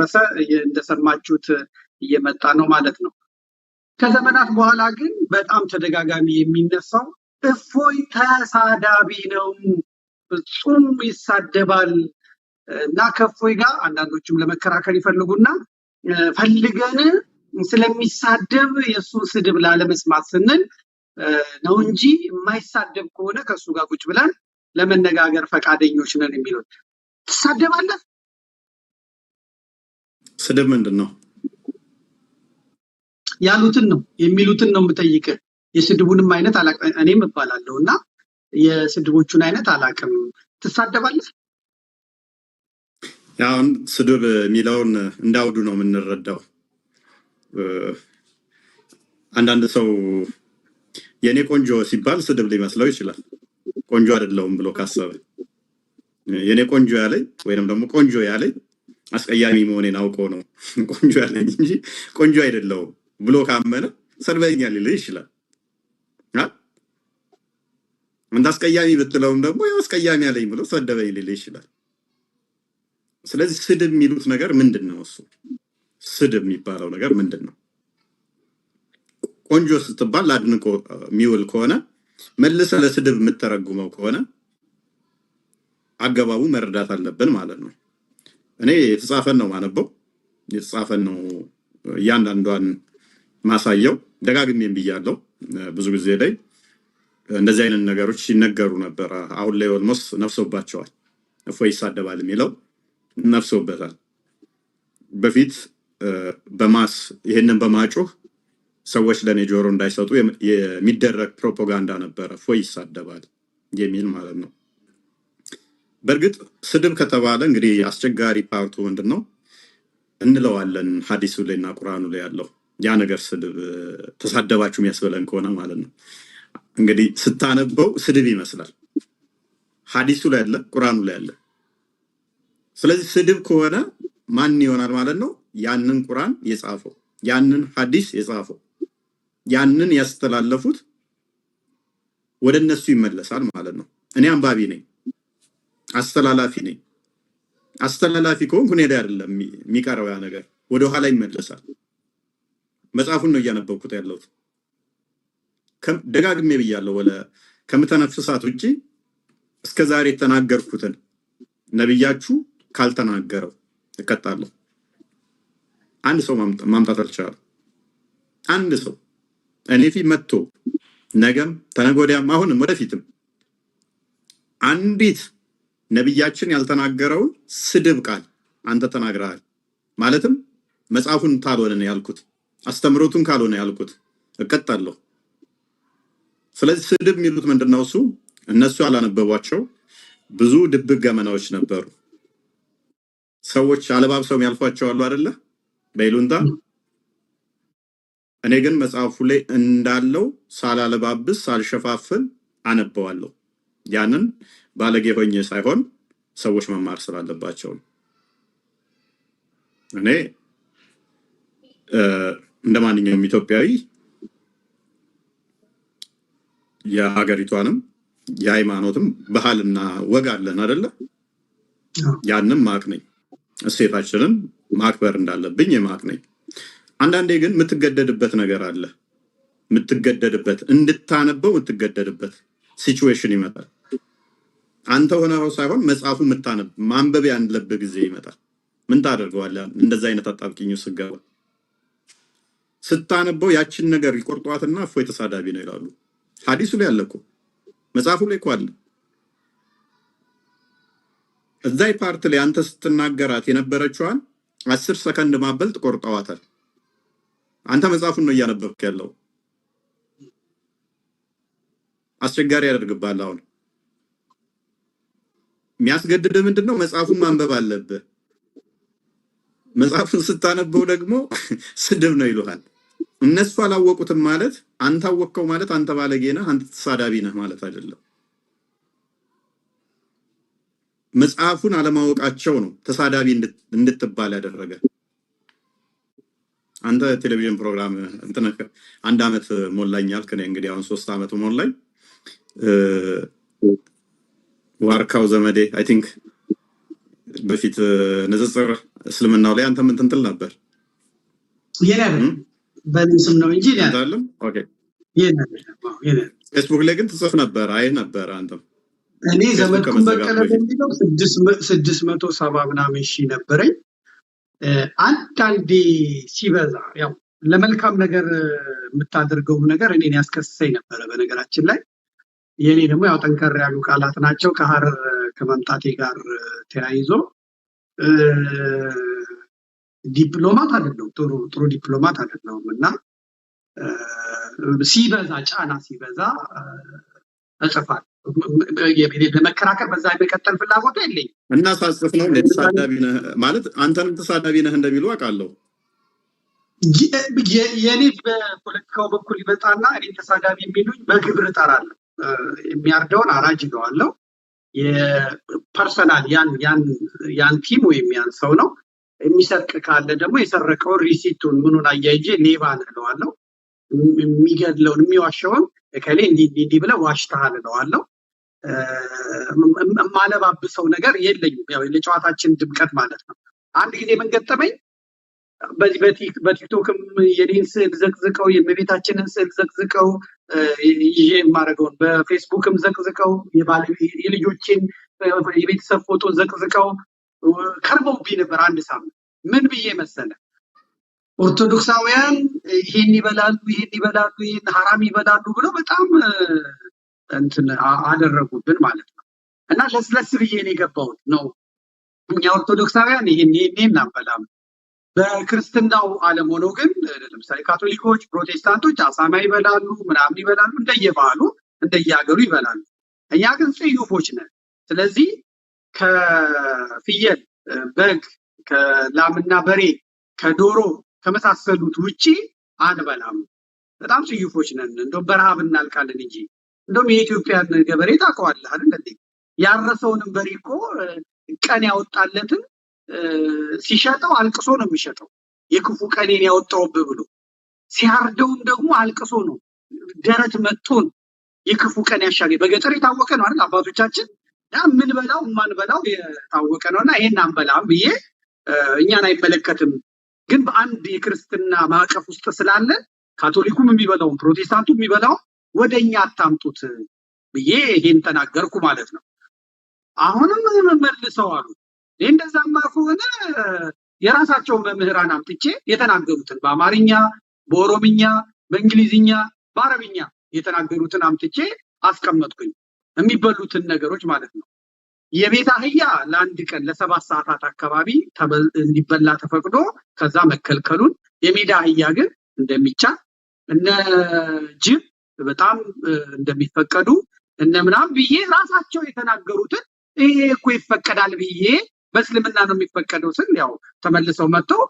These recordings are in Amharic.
እየደረሰ እንደሰማችሁት እየመጣ ነው ማለት ነው። ከዘመናት በኋላ ግን በጣም ተደጋጋሚ የሚነሳው እፎይ ተሳዳቢ ነው፣ ፍጹም ይሳደባል እና ከእፎይ ጋር አንዳንዶችም ለመከራከር ይፈልጉና ፈልገን ስለሚሳደብ የእሱን ስድብ ላለመስማት ስንል ነው እንጂ የማይሳደብ ከሆነ ከእሱ ጋር ቁጭ ብለን ለመነጋገር ፈቃደኞች ነን የሚሉት። ትሳደባለህ? ስድብ ምንድን ነው? ያሉትን ነው የሚሉትን ነው የምጠይቅህ። የስድቡንም አይነት አላውቅም። እኔም እባላለሁ እና የስድቦቹን አይነት አላውቅም። ትሳደባለህ? አሁን ስድብ የሚለውን እንዳውዱ ነው የምንረዳው። አንዳንድ ሰው የኔ ቆንጆ ሲባል ስድብ ሊመስለው ይችላል። ቆንጆ አይደለሁም ብሎ ካሰበ የኔ ቆንጆ ያለኝ ወይንም ደግሞ ቆንጆ ያለኝ አስቀያሚ መሆኔን አውቆ ነው ቆንጆ ያለኝ እንጂ ቆንጆ አይደለሁም ብሎ ካመነ ሰድበኛል ሊል ይችላል። እንደ አስቀያሚ ብትለውም ደግሞ ያው አስቀያሚ ያለኝ ብሎ ሰደበኝ ሊል ይችላል። ስለዚህ ስድብ የሚሉት ነገር ምንድን ነው? እሱ ስድብ የሚባለው ነገር ምንድን ነው? ቆንጆ ስትባል አድንቆ የሚውል ከሆነ መልሰ ለስድብ የምትተረጉመው ከሆነ አገባቡ መረዳት አለብን ማለት ነው። እኔ የተጻፈን ነው ማነበው፣ የተጻፈን ነው እያንዳንዷን ማሳየው። ደጋግሜም ብያለሁ ብዙ ጊዜ ላይ እንደዚህ አይነት ነገሮች ሲነገሩ ነበር። አሁን ላይ ኦልሞስት ነፍሶባቸዋል። እፎይ ይሳደባል የሚለው ነፍሶበታል። በፊት በማስ ይሄንን በማጮህ ሰዎች ለኔ ጆሮ እንዳይሰጡ የሚደረግ ፕሮፓጋንዳ ነበረ፣ እፎይ ይሳደባል የሚል ማለት ነው። በእርግጥ ስድብ ከተባለ እንግዲህ አስቸጋሪ ፓርቱ ምንድነው እንለዋለን። ሐዲሱ ላይና ቁርአኑ ላይ ያለው ያ ነገር ስድብ ተሳደባችሁ የሚያስበለን ከሆነ ማለት ነው። እንግዲህ ስታነበው ስድብ ይመስላል። ሐዲሱ ላይ ያለ ቁርአኑ ላይ ያለ። ስለዚህ ስድብ ከሆነ ማን ይሆናል ማለት ነው? ያንን ቁርአን የጻፈው፣ ያንን ሐዲስ የጻፈው፣ ያንን ያስተላለፉት ወደ እነሱ ይመለሳል ማለት ነው። እኔ አንባቢ ነኝ፣ አስተላላፊ ነኝ። አስተላላፊ ከሆንኩ እኔ ላይ አይደለም የሚቀረው ያ ነገር፣ ወደ ኋላ ይመለሳል። መጽሐፉን ነው እያነበብኩት ያለሁት። ደጋግሜ ብያለሁ፣ ወለ ከምተነፍሳት ውጪ እስከዛሬ የተናገርኩትን ነብያችሁ ካልተናገረው እቀጣለሁ። አንድ ሰው ማምጣት አልቻለም። አንድ ሰው እኔ ፊት መጥቶ ነገም ተነጎዳያም አሁንም ወደፊትም አንዲት ነብያችን ያልተናገረውን ስድብ ቃል አንተ ተናግረሃል ማለትም መጽሐፉን ታልሆነ ነው ያልኩት፣ አስተምሮቱን ካልሆነ ያልኩት እቀጣለሁ። ስለዚህ ስድብ የሚሉት ምንድነው? እሱ እነሱ ያላነበቧቸው ብዙ ድብቅ ገመናዎች ነበሩ። ሰዎች አለባብሰው የሚያልፏቸው አሉ አይደለ? በይሉንታ። እኔ ግን መጽሐፉ ላይ እንዳለው ሳላለባብስ ሳልሸፋፍን አነበዋለሁ። ያንን ባለጌ ሆኜ ሳይሆን ሰዎች መማር ስላለባቸው ነው። እኔ እንደማንኛውም ኢትዮጵያዊ የሀገሪቷንም የሃይማኖትም ባህልና ወግ አለን አይደለ? ያንን ማቅ ነኝ። እሴታችንን ማክበር እንዳለብኝ የማቅ ነኝ። አንዳንዴ ግን የምትገደድበት ነገር አለ። የምትገደድበት እንድታነበው የምትገደድበት ሲቹዌሽን ይመጣል። አንተ ሆነው ሳይሆን መጽሐፉ የምታነብ ማንበብ ያለበት ጊዜ ይመጣል። ምን ታደርገዋለህ? እንደዛ አይነት አጣብቂኝ ስገባ ስታነበው ያችን ነገር ይቆርጧትና እፎይ ተሳዳቢ ነው ይላሉ። ሐዲሱ ላይ አለ እኮ፣ መጽሐፉ ላይ እኮ አለ። እዛይ ፓርት ላይ አንተ ስትናገራት የነበረችዋን 10 ሰከንድ ማበልጥ ቆርጠዋታል። አንተ መጽሐፉን ነው እያነበብክ ያለው። አስቸጋሪ ያደርግባል። አሁን የሚያስገድድ ምንድነው? መጽሐፉን ማንበብ አለብህ። መጽሐፉን ስታነበው ደግሞ ስድብ ነው ይሉሃል። እነሱ አላወቁትም ማለት አንተ አወቅከው ማለት አንተ ባለጌ ነህ፣ አንተ ተሳዳቢ ነህ ማለት አይደለም። መጽሐፉን አለማወቃቸው ነው ተሳዳቢ እንድትባል ያደረገ። አንተ ቴሌቪዥን ፕሮግራም እንትን አንድ አመት ሞላኛል ከኔ እንግዲህ አሁን 3 አመት ሞላኝ። ዋርካው ዘመዴ አይ ቲንክ በፊት ንጽጽር እስልምናው ላይ አንተ ምን ትንትል ነበር? የኔ በስም ነው እንጂ አይደለም። ኦኬ የኔ ፌስቡክ ላይ ግን ትጽፍ ነበር፣ አይ ነበር አንተ። እኔ ዘመድኩን በቀለ በሚለው 670 ምናምን ሺህ ነበረኝ። አንዳንዴ ሲበዛ ያው ለመልካም ነገር የምታደርገው ነገር እኔን ያስከስሰኝ ነበር። በነገራችን ላይ የኔ ደግሞ ያው ጠንከር ያሉ ቃላት ናቸው። ከሐረር ከመምጣቴ ጋር ተያይዞ ዲፕሎማት አይደለም፣ ጥሩ ዲፕሎማት አይደለም እና ሲበዛ ጫና ሲበዛ እጽፋለሁ። ለመከራከር በዛ የመቀጠል ፍላጎት የለኝ እና ሳጽፍ ነው ለተሳዳቢ ነህ ማለት አንተንም ተሳዳቢ ነህ እንደሚሉ አውቃለሁ። የኔ በፖለቲካው በኩል ይበጣና እኔ ተሳዳቢ የሚሉኝ በግብር እጠራለሁ። የሚያርደውን አራጅ ነዋለሁ። የፐርሰናል ያን ቲም ወይም ያን ሰው ነው። የሚሰርቅ ካለ ደግሞ የሰረቀውን ሪሲቱን ምኑን አያይጄ ሌባ እለዋለሁ። የሚገድለውን የሚዋሸውን እከሌ እንዲህ ብለህ ዋሽተሃል እለዋለሁ። ማለባብሰው ነገር የለኝም። ያው ለጨዋታችን ድምቀት ማለት ነው። አንድ ጊዜ ምን ገጠመኝ? በቲክቶክም የኔን ስዕል ዘቅዝቀው የእመቤታችንን ስዕል ዘቅዝቀው ይሄ የማደርገውን በፌስቡክም ዘቅዝቀው የልጆችን የቤተሰብ ፎቶ ዘቅዝቀው ከርበውብኝ ነበር አንድ ሳምንት። ምን ብዬ መሰለ? ኦርቶዶክሳውያን ይሄን ይበላሉ፣ ይሄን ሐራም ይበላሉ ብለው በጣም እንትን አደረጉብን ማለት ነው። እና ለስለስ ብዬ ነው የገባሁት ነው። እኛ ኦርቶዶክሳውያን ይሄን አንበላም። በክርስትናው ዓለም ሆኖ ግን ለምሳሌ ካቶሊኮች፣ ፕሮቴስታንቶች አሳማ ይበላሉ፣ ምናምን ይበላሉ፣ እንደየባህሉ እንደየሀገሩ ይበላሉ። እኛ ግን ጽዩፎች ነን። ስለዚህ ከፍየል፣ በግ፣ ከላምና በሬ፣ ከዶሮ ከመሳሰሉት ውጪ አንበላም። በጣም ጽዩፎች ነን። እንደው በረሃብ እናልቃለን እንጂ እንደውም የኢትዮጵያን ገበሬ ታውቀዋለህ አይደል እንዴ? ያረሰውንም በሬ እኮ ቀን ያወጣለትን ሲሸጠው አልቅሶ ነው የሚሸጠው። የክፉ ቀኔን ያወጣውብህ ብሎ ሲያርደውም ደግሞ አልቅሶ ነው፣ ደረት መጥቶ ነው የክፉ ቀን ያሻገ። በገጠር የታወቀ ነው አይደል? አባቶቻችን ያ ምን በላው ማንበላው የታወቀ ነውና ይሄን አንበላም ብዬ እኛን አይመለከትም። ግን በአንድ የክርስትና ማዕቀፍ ውስጥ ስላለ ካቶሊኩም የሚበላው ፕሮቴስታንቱ የሚበላው ወደኛ አታምጡት ብዬ ይሄን ተናገርኩ ማለት ነው። አሁንም መልሰው አሉ እንደዛማ ከሆነ የራሳቸውን መምህራን አምጥቼ የተናገሩትን በአማርኛ፣ በኦሮምኛ፣ በእንግሊዝኛ፣ በአረብኛ የተናገሩትን አምጥቼ አስቀመጥኩኝ። የሚበሉትን ነገሮች ማለት ነው። የቤት አህያ ለአንድ ቀን ለ7 ሰዓታት አካባቢ እንዲበላ ተፈቅዶ ከዛ መከልከሉን፣ የሜዳ አህያ ግን እንደሚቻል፣ እነ ጅብ በጣም እንደሚፈቀዱ እነ ምናምን ብዬ ራሳቸው የተናገሩትን ይሄ እኮ ይፈቀዳል ብዬ በእስልምና ነው የሚፈቀደው ስል ያው ተመልሰው መጥተው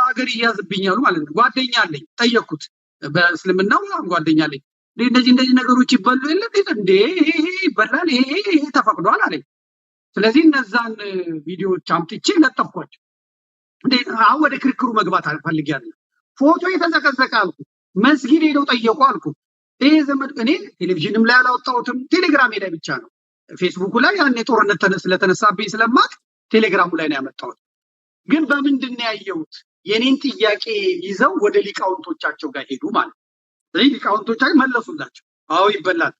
አገር ይያዝብኛሉ ማለት ነው። ጓደኛ አለኝ ጠየቅኩት። በእስልምናው ጓደኛ አለኝ እንደዚህ ነገሮች ይበሉ የለም እንዴ? ይሄ ይበላል፣ ይሄ ተፈቅዷል አለኝ። ስለዚህ እነዛን ቪዲዮዎች አምጥቼ ለጠፍኳቸው። አሁን ወደ ክርክሩ መግባት አልፈልጊያለሁ። ፎቶ የተዘቀዘቀ አልኩ። መስጊድ ሄደው ጠየቁ አልኩ። ይሄ ዘመድ እኔ ቴሌቪዥንም ላይ አላወጣሁትም፣ ቴሌግራም ላይ ብቻ ነው። ፌስቡክ ላይ ያኔ ጦርነት ስለተነሳብኝ ስለማቅ ቴሌግራሙ ላይ ነው ያመጣሁት። ግን በምንድን ነው ያየሁት? የኔን ጥያቄ ይዘው ወደ ሊቃውንቶቻቸው ጋር ሄዱ ማለት ነው። ስለዚህ ሊቃውንቶቻቸው መለሱላቸው። አዎ ይበላል፣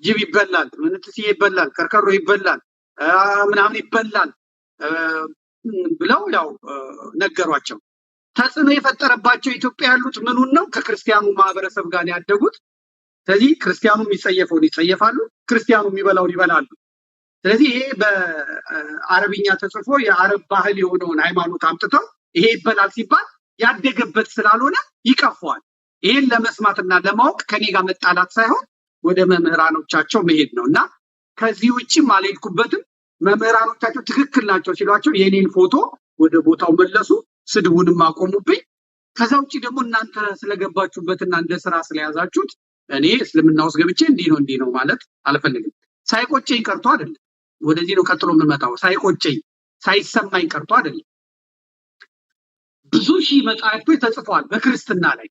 ጅብ ይበላል፣ ምንትስ ይበላል፣ ከርከሮ ይበላል፣ ምናምን ይበላል ብለው ያው ነገሯቸው። ተጽዕኖ የፈጠረባቸው ኢትዮጵያ ያሉት ምኑን ነው? ከክርስቲያኑ ማህበረሰብ ጋር ያደጉት። ስለዚህ ክርስቲያኑ የሚጸየፈውን ይጸየፋሉ፣ ክርስቲያኑ የሚበላውን ይበላሉ። ስለዚህ ይሄ በአረብኛ ተጽፎ የአረብ ባህል የሆነውን ሃይማኖት አምጥተው ይሄ ይበላል ሲባል ያደገበት ስላልሆነ ይቀፈዋል። ይሄን ለመስማትና ለማወቅ ከኔ ጋር መጣላት ሳይሆን ወደ መምህራኖቻቸው መሄድ ነው እና ከዚህ ውጪም አልሄድኩበትም። መምህራኖቻቸው ትክክል ናቸው ሲሏቸው የኔን ፎቶ ወደ ቦታው መለሱ፣ ስድቡንም አቆሙብኝ። ከዛ ውጪ ደግሞ እናንተ ስለገባችሁበትና እንደ ስራ ስለያዛችሁት እኔ እስልምና ውስጥ ገብቼ እንዲህ ነው ማለት አልፈልግም። ሳይቆጨኝ ቀርቶ አይደለም፣ ወደዚህ ነው ቀጥሎ የምመጣው። ሳይቆጨኝ ሳይሰማኝ ቀርቶ አይደለም። ብዙ ሺህ መጻሕፍቶች ተጽፈዋል በክርስትና ላይ።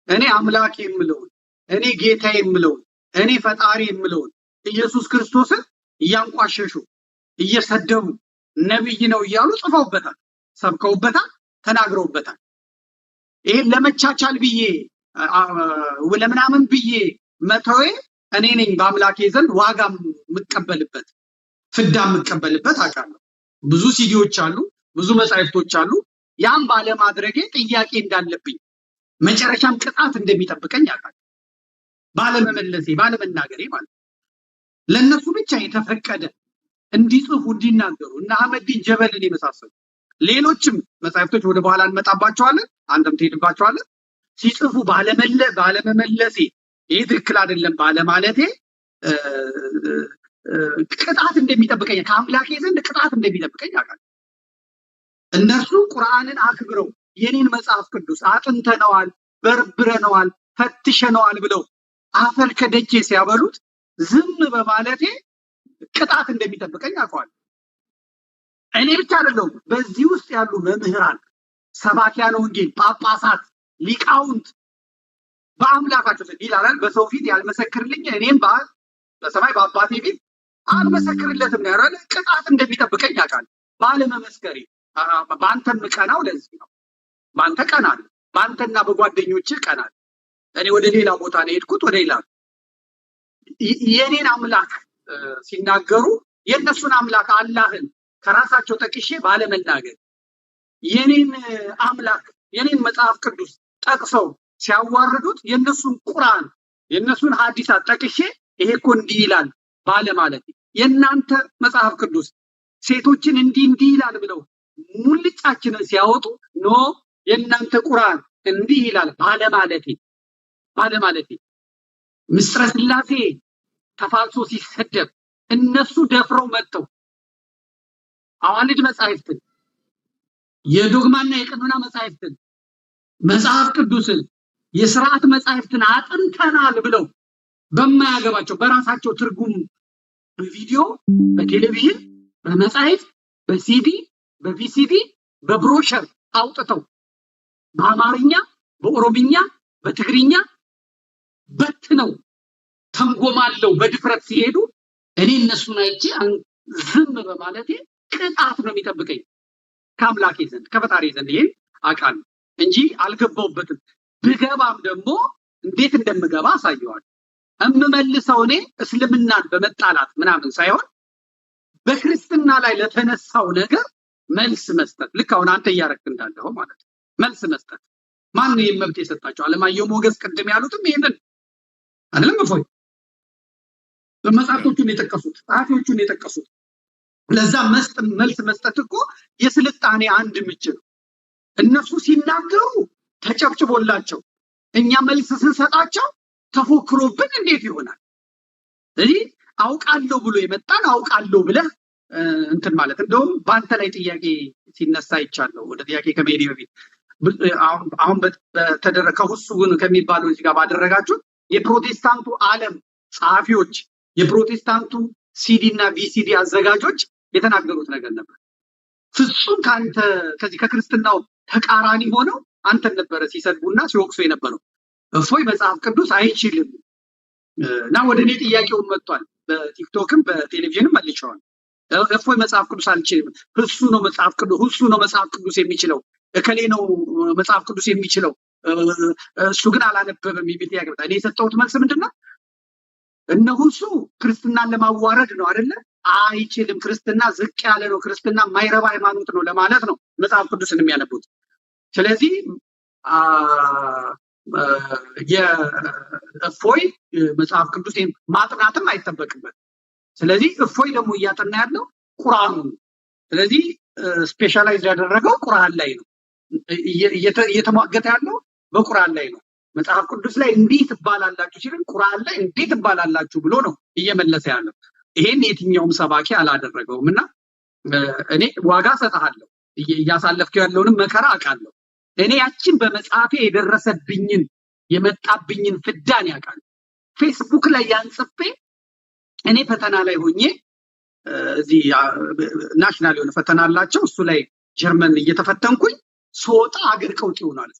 እኔ አምላክ የምለውን፣ እኔ ጌታ የምለውን፣ እኔ ፈጣሪ የምለውን ኢየሱስ ክርስቶስን እያንቋሸሹ እየሰደቡ ነብይ ነው እያሉ ጽፈውበታል፣ ሰብከውበታል፣ ተናግረውበታል። ይሄን ለመቻቻል ብዬ ለምናምን ብዬ መተዌ እኔ ነኝ በአምላኬ ዘንድ ዋጋ የምቀበልበት ፍዳ የምቀበልበት አውቃለሁ። ብዙ ሲዲዎች አሉ፣ ብዙ መጻሕፍቶች አሉ። ያን ባለማድረጌ ጥያቄ እንዳለብኝ መጨረሻም ቅጣት እንደሚጠብቀኝ አውቃለሁ። ባለመመለሴ ባለመናገሬ ማለት ለነሱ ብቻ የተፈቀደ እንዲጽፉ እንዲናገሩ እና አህመዲን ጀበልን የመሳሰሉ ሌሎችም መጻሕፍቶች ወደ በኋላ እንመጣባቸዋለን፣ አንተም ትሄድባቸዋለን። ሲጽፉ ባለመመለሴ ይሄ ትክክል አይደለም ባለማለቴ ቅጣት እንደሚጠብቀኝ ከአምላኬ ዘንድ ቅጣት እንደሚጠብቀኝ አውቃለሁ። እነርሱ ቁርአንን አክብረው የኔን መጽሐፍ ቅዱስ አጥንተነዋል፣ በርብረነዋል፣ ፈትሸነዋል ብለው አፈር ከደጄ ሲያበሉት ዝም በማለቴ ቅጣት እንደሚጠብቀኝ አውቃለሁ። እኔ ብቻ አይደለሁም፣ በዚህ ውስጥ ያሉ መምህራን፣ ሰባኪያነ ወንጌል፣ ጳጳሳት፣ ሊቃውንት በአምላካቸው ዘንድ ይላል በሰው ፊት ያልመሰክርልኝ እኔም በሰማይ በአባቴ ፊት አልመሰክርለትም ነው ያለው። ቅጣት እንደሚጠብቀኝ አውቃለሁ ባለመመስከሬ። በአንተም ቀናው ለዚህ ነው። በአንተ ቀናል፣ በአንተና በጓደኞችህ ቀናል። እኔ ወደ ሌላ ቦታ ነው የሄድኩት፣ ወደ ሌላ የኔን አምላክ ሲናገሩ የእነሱን አምላክ አላህን ከራሳቸው ጠቅሼ ባለመናገር የኔን አምላክ የኔን መጽሐፍ ቅዱስ ጠቅሰው ሲያዋርዱት የእነሱን ቁርአን የእነሱን ሐዲሳት ጠቅሼ ይሄ እኮ እንዲህ ይላል ባለማለት የእናንተ መጽሐፍ ቅዱስ ሴቶችን እንዲህ ይላል ብለው ሙልጫችንን ሲያወጡ ኖ የእናንተ ቁርአን እንዲህ ይላል ባለማለቴ ምስጥረ ሥላሴ ተፋልሶ ሲሰደብ እነሱ ደፍረው መጥተው አዋልድ መጻሕፍትን የዶግማና የቀኖና መጻሕፍትን መጽሐፍ ቅዱስን የሥርዓት መጻሕፍትን አጥንተናል ብለው በማያገባቸው በራሳቸው ትርጉም በቪዲዮ በቴሌቪዥን በመጻሕፍት በሲዲ በቪሲዲ በብሮሸር አውጥተው በአማርኛ በኦሮምኛ በትግርኛ በትነው ተንጎማለው በድፍረት ሲሄዱ እኔ እነሱን አይቼ ዝም በማለቴ ቅጣት ነው የሚጠብቀኝ ከአምላኬ ዘንድ ከፈጣሪ ዘንድ። ይሄን አውቃለሁ እንጂ አልገባውበትም። ብገባም ደግሞ እንዴት እንደምገባ አሳየዋለሁ። እምመልሰው እኔ እስልምናን በመጣላት ምናምን ሳይሆን በክርስትና ላይ ለተነሳው ነገር መልስ መስጠት። ልክ አሁን አንተ እያረክ እንዳለው ማለት ነው። መልስ መስጠት ማን ነው መብት የሰጣቸው? አለማየሁ ሞገስ ቅድም ያሉትም ይሄንን አይደለም እፎይ በመጽሐፎቹን የጠቀሱት ጸሐፊዎቹን የጠቀሱት። ለዛ መልስ መስጠት እኮ የስልጣኔ አንድ ምንጭ ነው። እነሱ ሲናገሩ ተጨብጭቦላቸው እኛ መልስ ስንሰጣቸው ተፎክሮብን እንዴት ይሆናል? ስለዚህ አውቃለሁ ብሎ የመጣን አውቃለሁ ብለህ እንትን ማለት እንደውም በአንተ ላይ ጥያቄ ሲነሳ ይቻለው። ወደ ጥያቄ ከመሄድ በፊት አሁን በተደረከው ሁሱን ከሚባለው እዚህ ጋር ባደረጋችሁት የፕሮቴስታንቱ ዓለም ጸሐፊዎች የፕሮቴስታንቱ ሲዲ እና ቪሲዲ አዘጋጆች የተናገሩት ነገር ነበር። ፍጹም ካንተ ከዚህ ከክርስትናው ተቃራኒ ሆነው አንተን ነበረ ሲሰድቡና ሲወቅሱ የነበረው። እፎይ መጽሐፍ ቅዱስ አይችልም እና ወደ እኔ ጥያቄውን መጥቷል። በቲክቶክም በቴሌቪዥንም መልሼዋል። እፎይ መጽሐፍ ቅዱስ አልችልም፣ እሱ ነው መጽሐፍ ቅዱስ የሚችለው፣ እከሌ ነው መጽሐፍ ቅዱስ የሚችለው፣ እሱ ግን አላነበበም የሚል ጥያቄ መጣ። እኔ የሰጠሁት መልስ ምንድነው? እነሆ እሱ ክርስትናን ለማዋረድ ነው አይደለ? አይችልም፣ ክርስትና ዝቅ ያለ ነው፣ ክርስትና ማይረባ ሃይማኖት ነው ለማለት ነው መጽሐፍ ቅዱስን የሚያነቡት። ስለዚህ የእፎይ መጽሐፍ ቅዱስ ማጥናትም አይጠበቅበት። ስለዚህ እፎይ ደግሞ እያጠና ያለው ቁርአኑ ነው። ስለዚህ ስፔሻላይዝ ያደረገው ቁርአን ላይ ነው፣ እየተሟገተ ያለው በቁርአን ላይ ነው። መጽሐፍ ቅዱስ ላይ እንዴት ትባላላችሁ ሲልን ቁርአን ላይ እንዴት ትባላላችሁ ብሎ ነው እየመለሰ ያለው። ይሄን የትኛውም ሰባኪ አላደረገውም እና እኔ ዋጋ ሰጣለሁ፣ እያሳለፍከው ያለውንም መከራ አውቃለሁ። እኔ ያችን በመጽሐፌ የደረሰብኝን የመጣብኝን ፍዳን ያውቃል። ፌስቡክ ላይ ያንጽፌ እኔ ፈተና ላይ ሆኜ እዚህ ናሽናል የሆነ ፈተና አላቸው፣ እሱ ላይ ጀርመን እየተፈተንኩኝ ስወጣ አገር ቀውጢ ሆኗል።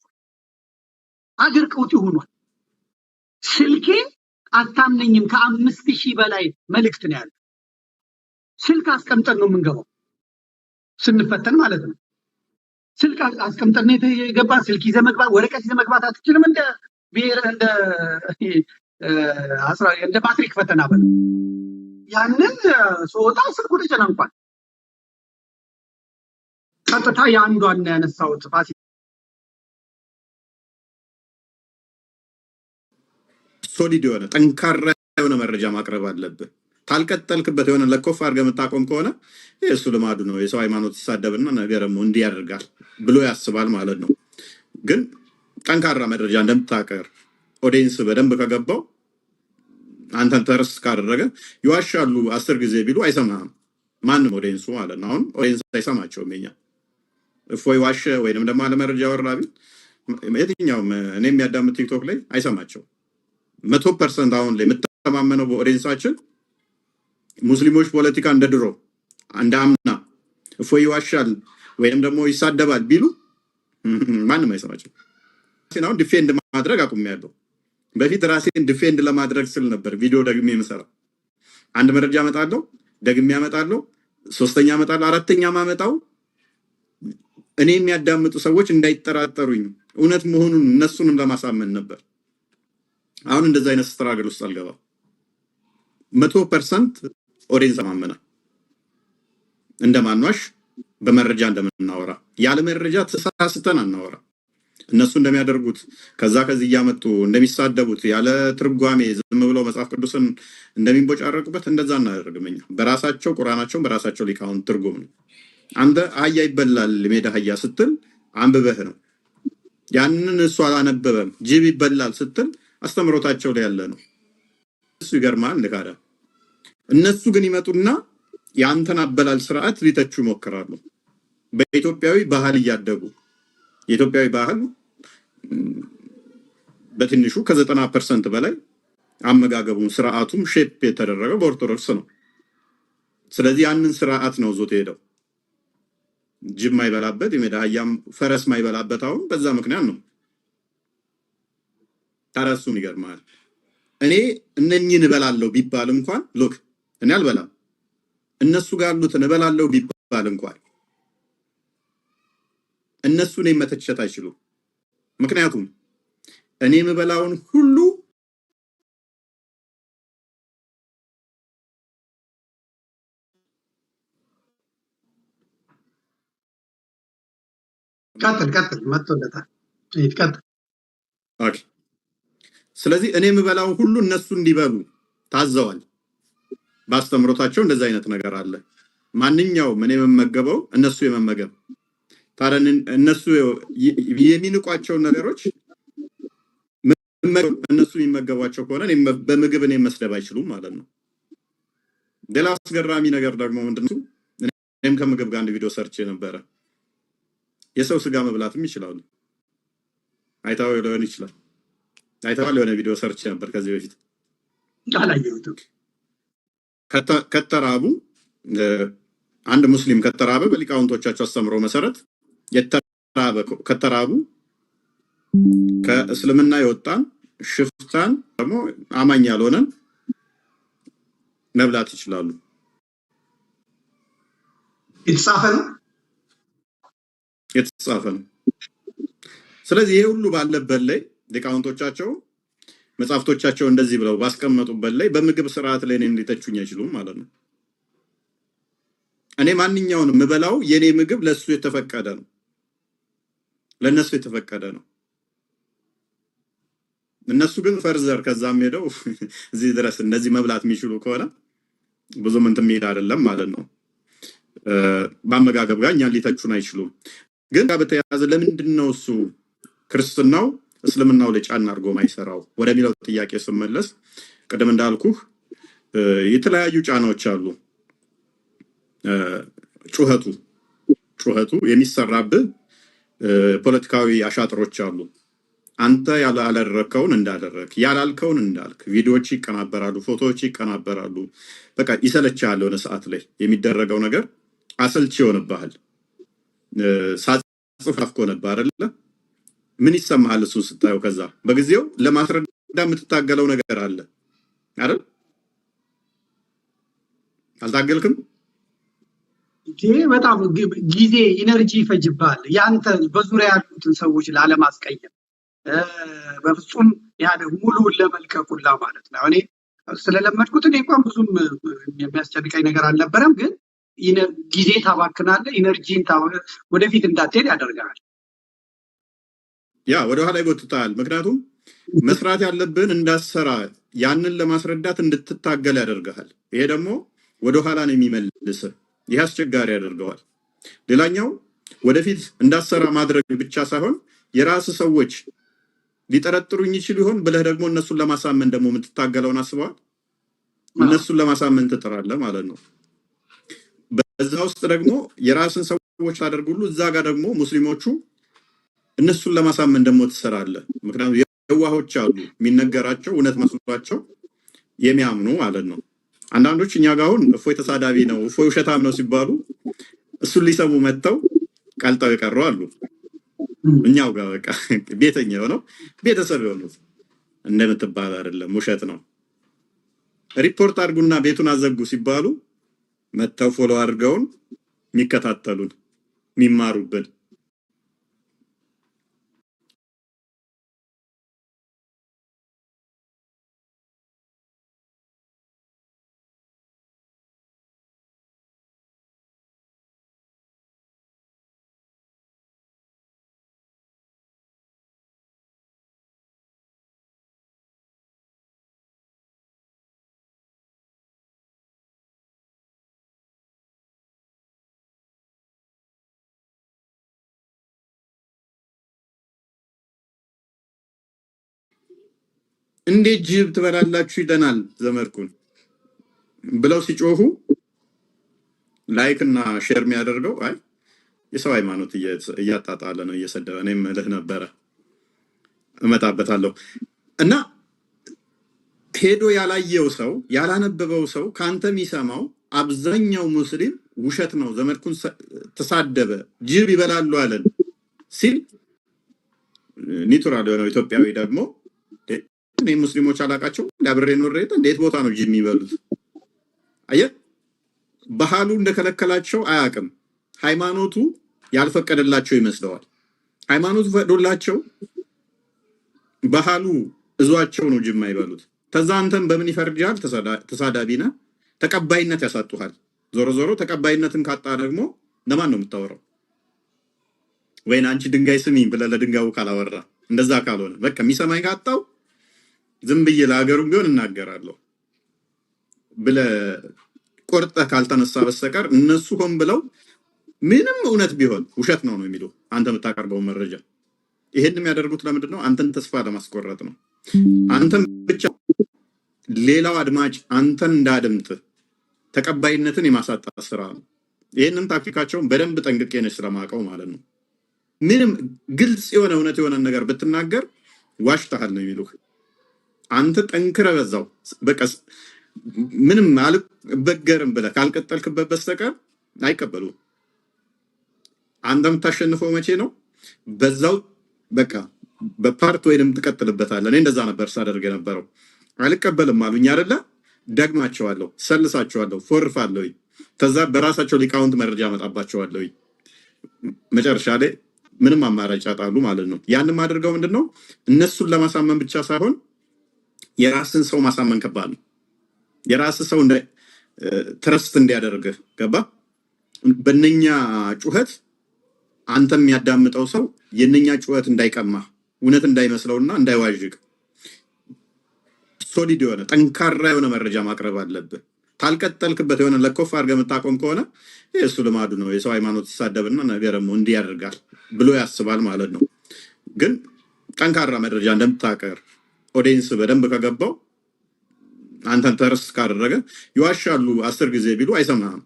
አገር ቀውጢ ሆኗል። ስልኬ አታምነኝም፣ ከ5000 በላይ መልእክት ነው ያለው። ስልክ አስቀምጠን ነው የምንገባው። ስንፈተን ማለት ነው። ስልክ አስቀምጠን የገባ ስልክ ይዘህ መግባት ወረቀት ይዘህ መግባት አትችልም። እንደ ብሔር እንደ ማትሪክ ፈተና በል ያንን ሶታ ስልኩ ተጨናንቋል። ቀጥታ የአንዷን ያነሳው ጥፋት ሶሊድ የሆነ ጠንካራ የሆነ መረጃ ማቅረብ አለብህ። ታልቀጠልክበት የሆነ ለኮፍ አድርገህ የምታቆም ከሆነ የእሱ ልማዱ ነው። የሰው ሃይማኖት ይሳደብና ነገር ደግሞ እንዲህ ያደርጋል ብሎ ያስባል ማለት ነው። ግን ጠንካራ መረጃ እንደምታቀር ኦዲየንስ በደንብ ከገባው አንተን ተርስ ካደረገ ይዋሻሉ 10 ጊዜ ቢሉ አይሰማህም ማንም ኦዲየንሱ ማለት ነው። አሁን ኦዲየንስ አይሰማቸውም። የኛ እፎይ ዋሸ ወይንም ደግሞ አለመረጃ ወራ ቢል የትኛውም እኔ የሚያዳምጥ ቲክቶክ ላይ አይሰማቸው 100% አሁን ላይ የምተማመነው በኦዲየንሳችን ሙስሊሞች ፖለቲካ እንደ ድሮ እንደ አምና እፎይ ይዋሻል ወይንም ደግሞ ይሳደባል ቢሉ ማንም አይሰማቸው። ሲናው ዲፌንድ ማድረግ አቁሜያለሁ። በፊት ራሴን ዲፌንድ ለማድረግ ስል ነበር ቪዲዮ ደግሜ የምሰራው። አንድ መረጃ አመጣለሁ፣ ደግሜ አመጣለሁ፣ ሶስተኛ አመጣለሁ፣ አራተኛ ማመጣው እኔ የሚያዳምጡ ሰዎች እንዳይጠራጠሩኝ እውነት መሆኑን እነሱንም ለማሳመን ነበር። አሁን እንደዛ አይነት ስትራግል ውስጥ አልገባም። 100% ኦዲየንስ ማመና እንደማንዋሽ በመረጃ እንደምናወራ ያለ መረጃ ተሳስተን አናወራ። እነሱ እንደሚያደርጉት ከዚህ እያመጡ እንደሚሳደቡት ያለ ትርጓሜ ዝም ብለው መጽሐፍ ቅዱስን እንደሚቦጫረቁበት እንደዛ እናደርግም። እኛ በራሳቸው ቁርአናቸውን በራሳቸው ሊቃውንት ትርጉም ነው። አንተ አህያ ይበላል ሜዳ አህያ ስትል አንብበህ ነው። ያንን እሱ አላነበበም ጅብ ይበላል ስትል አስተምሮታቸው ላይ ያለ ነው። እሱ ይገርማል ለካዳ። እነሱ ግን ይመጡና ያንተን አበላል ስርዓት ሊተቹ ይሞክራሉ። በኢትዮጵያዊ ባህል እያደጉ የኢትዮጵያዊ ባህል በትንሹ ከ90% በላይ አመጋገቡም ስርዓቱም ሼፕ የተደረገው በኦርቶዶክስ ነው። ስለዚህ ያንን ስርዓት ነው ዞት ሄደው ጅብ ማይበላበት የሜዳ አህያም ፈረስ ማይበላበት አሁን በዛ ምክንያት ነው። ታረሱም ይገርማል። እኔ እነኚህን እበላለሁ ቢባል እንኳን ሉክ እኔ አልበላም፣ እነሱ ጋር ያሉትን እበላለሁ ቢባል እንኳን እነሱ እኔን መተቸት አይችሉም። ምክንያቱም እኔ የምበላውን ሁሉ ቀጥል መጥቶለታል። ይቀጥል። ኦኬ። ስለዚህ እኔ የምበላውን ሁሉ እነሱ እንዲበሉ ታዘዋል። ባስተምሮታቸው እንደዛ አይነት ነገር አለ። ማንኛውም እኔ የምመገበው እነሱ የመመገብ ታዲያ እነሱ የሚንቋቸውን ነገሮች እነሱ የሚመገቧቸው ከሆነ በምግብ እኔ መስደብ አይችሉም ማለት ነው። ሌላ አስገራሚ ነገር ደግሞ ምንድነው? እኔም ከምግብ ጋር አንድ ቪዲዮ ሰርቼ ነበረ። የሰው ስጋ መብላትም ይችላሉ። አይታው ሊሆን ይችላል። አይታው የሆነ ቪዲዮ ሰርቼ ነበር ከዚህ በፊት አላየሁትም። ከተራቡ አንድ ሙስሊም ከተራበ በሊቃውንቶቻቸው አስተምሮ መሰረት ከተራቡ ከእስልምና የወጣን ሽፍታን ደግሞ አማኝ ያልሆነን መብላት ይችላሉ። የተጻፈ ነው። ስለዚህ ይሄ ሁሉ ባለበት ላይ ሊቃውንቶቻቸው መጽሐፍቶቻቸው እንደዚህ ብለው ባስቀመጡበት ላይ በምግብ ስርዓት ላይ እኔን ሊተቹኝ አይችሉም ማለት ነው። እኔ ማንኛውንም ምበላው የኔ ምግብ ለሱ የተፈቀደ ነው፣ ለነሱ የተፈቀደ ነው። እነሱ ግን ፈርዘር ከዛም ሄደው እዚህ ድረስ እንደዚህ መብላት የሚችሉ ከሆነ ብዙም እንትን የሚሄድ አይደለም ማለት ነው። በአመጋገብ ጋር እኛን ሊተቹን አይችሉም። ግን በተያያዘ ለምንድነው እሱ ክርስትናው እስልምናው ላይ ጫና አድርጎ ማይሰራው ወደሚለው ጥያቄ ስመለስ ቀደም እንዳልኩህ የተለያዩ ጫናዎች አሉ። ጩኸቱ የሚሰራብህ ፖለቲካዊ አሻጥሮች አሉ። አንተ ያላደረከውን እንዳደረክ ያላልከውን እንዳልክ ቪዲዮዎች ይቀናበራሉ፣ ፎቶዎች ይቀናበራሉ። በቃ ይሰለቻል። የሆነ ሰዓት ላይ የሚደረገው ነገር አሰልቺ ይሆንብሃል። ሳጽፍ አፍኮ ነበር አይደለ? ምን ይሰማሃል እሱ ስታየው? ከዛ በጊዜው ለማስረዳ የምትታገለው ነገር አለ አይደል? አልታገልክም? በጣም ጊዜ ኢነርጂ ይፈጅባል። ያንተ በዙሪያ ያሉትን ሰዎች ላለማስቀየም በፍጹም ሙሉውን ለመልቀቁላ ማለት ነው። እኔ ስለለመድኩት እኔ እንኳን ብዙም የሚያስጨንቀኝ ነገር አልነበረም፣ ግን ጊዜ ታባክናለህ፣ ኢነርጂን ወደፊት እንዳትሄድ ያደርጋል። ያ ወደኋላ ይጎትታል። ምክንያቱም መስራት ያለብን እንዳሰራ ያንን ለማስረዳት እንድትታገል ያደርግሃል። ይሄ ደግሞ ወደኋላ ነው የሚመልስ። ይህ አስቸጋሪ ያደርገዋል። ሌላኛው ወደፊት እንዳሰራ ማድረግ ብቻ ሳይሆን የራስ ሰዎች ሊጠረጥሩኝ ይችል ይሆን ብለህ ደግሞ እነሱን ለማሳመን ደግሞ የምትታገለውን አስበዋል። እነሱን ለማሳመን ትጥራለህ ማለት ነው። በዛ ውስጥ ደግሞ የራስን ሰዎች ታደርግ ሁሉ እዛ ጋር ደግሞ ሙስሊሞቹ እነሱን ለማሳመን ደግሞ ትሰራለህ። ምክንያቱም የዋሆች አሉ የሚነገራቸው እውነት መስሏቸው የሚያምኑ ማለት ነው። አንዳንዶች እኛ ጋር አሁን እፎይ ተሳዳቢ ነው፣ እፎይ ውሸታም ነው ሲባሉ እሱን ሊሰሙ መጥተው ቀልጠው የቀሩ አሉ። እኛው ጋር በቃ ቤተኛ የሆነው ቤተሰብ የሆኑት እንደምትባል አይደለም፣ ውሸት ነው። ሪፖርት አድርጉና ቤቱን አዘጉ ሲባሉ መጥተው ፎሎ አድርገውን የሚከታተሉን የሚማሩብን። እንዴት ጅብ ትበላላችሁ ይለናል ዘመድኩን ብለው ሲጮሁ ላይክ እና ሼር የሚያደርገው አይ የሰው ሃይማኖት እያጣጣለ ነው እየሰደበ። እኔም እልህ ነበረ እመጣበታለሁ። እና ሄዶ ያላየው ሰው ያላነበበው ሰው ካንተ የሚሰማው አብዛኛው ሙስሊም ውሸት ነው፣ ዘመድኩን ተሳደበ፣ ጅብ ይበላሉ አለን ሲል ኒቱራል የሆነው ኢትዮጵያዊ ደግሞ እኔ ሙስሊሞች አላቃቸው ለብሬ ኖሬ እንዴት ቦታ ነው ጅብ የሚበሉት? አየ ባህሉ እንደከለከላቸው አያቅም። ሃይማኖቱ ያልፈቀደላቸው ይመስለዋል። ሃይማኖቱ ፈቅዶላቸው ባህሉ እዟቸው ነው ጅብ የማይበሉት። ተዛ አንተም በምን ይፈርጃል? ተሳዳቢ ነህ፣ ተቀባይነት ያሳጡሃል። ዞሮ ዞሮ ተቀባይነትን ካጣ ደግሞ ለማን ነው የምታወራው? ወይን አንቺ ድንጋይ ስሚ ብለህ ለድንጋዩ ካላወራ፣ እንደዛ ካልሆነ በቃ የሚሰማኝ ካጣው ዝም ብዬ ለሀገሩም ቢሆን እናገራለሁ ብለህ ቆርጠህ ካልተነሳ በስተቀር እነሱ ሆን ብለው ምንም እውነት ቢሆን ውሸት ነው የሚሉ አንተ የምታቀርበው መረጃ። ይሄን የሚያደርጉት ለምንድን ነው? አንተን ተስፋ ለማስቆረጥ ነው። አንተን ብቻ ሌላው አድማጭ አንተን እንዳደምጥ ተቀባይነትን የማሳጣት ስራ ነው። ይህንን ታክቲካቸውን በደንብ ጠንቅቄ ነች ስለማውቀው ማለት ነው። ምንም ግልጽ የሆነ እውነት የሆነ ነገር ብትናገር ዋሽተሃል ነው የሚሉህ። አንተ ጠንክረ በዛው በቃ ምንም አልበገርም ብለህ ካልቀጠልክበት በስተቀር አይቀበሉም። አንተ የምታሸንፈው መቼ ነው? በዛው በቃ በፓርት ወይንም ትቀጥልበታለህ። እኔ እንደዛ ነበር ሳደርግ የነበረው። አልቀበልም አሉኝ አይደለ? ደግማቸዋለሁ፣ ሰልሳቸዋለሁ፣ ፎርፋለሁ። ከዛ በራሳቸው ሊቃውንት መረጃ አመጣባቸዋለሁ። መጨረሻ ላይ ምንም አማራጭ ያጣሉ ማለት ነው። ያንም አድርገው ምንድነው እነሱን ለማሳመን ብቻ ሳይሆን የራስን ሰው ማሳመን ከባድ ነው። የራስ ሰው ትረስት እንዲያደርግህ ገባ። በእነኛ ጩኸት አንተ የሚያዳምጠው ሰው የእነኛ ጩኸት እንዳይቀማ እውነት እንዳይመስለውና እንዳይዋዥቅ ሶሊድ የሆነ ጠንካራ የሆነ መረጃ ማቅረብ አለብህ። ታልቀጠልክበት የሆነ ለኮፍ አድርገህ የምታቆም ከሆነ እሱ ልማዱ ነው። የሰው ሃይማኖት ሲሳደብና ነገር ደግሞ እንዲህ ያደርጋል ብሎ ያስባል ማለት ነው። ግን ጠንካራ መረጃ እንደምታቀርብ ኦዲየንስ በደንብ ከገባው አንተን ተረስ ካደረገ ይዋሻሉ 10 ጊዜ ቢሉ አይሰማህም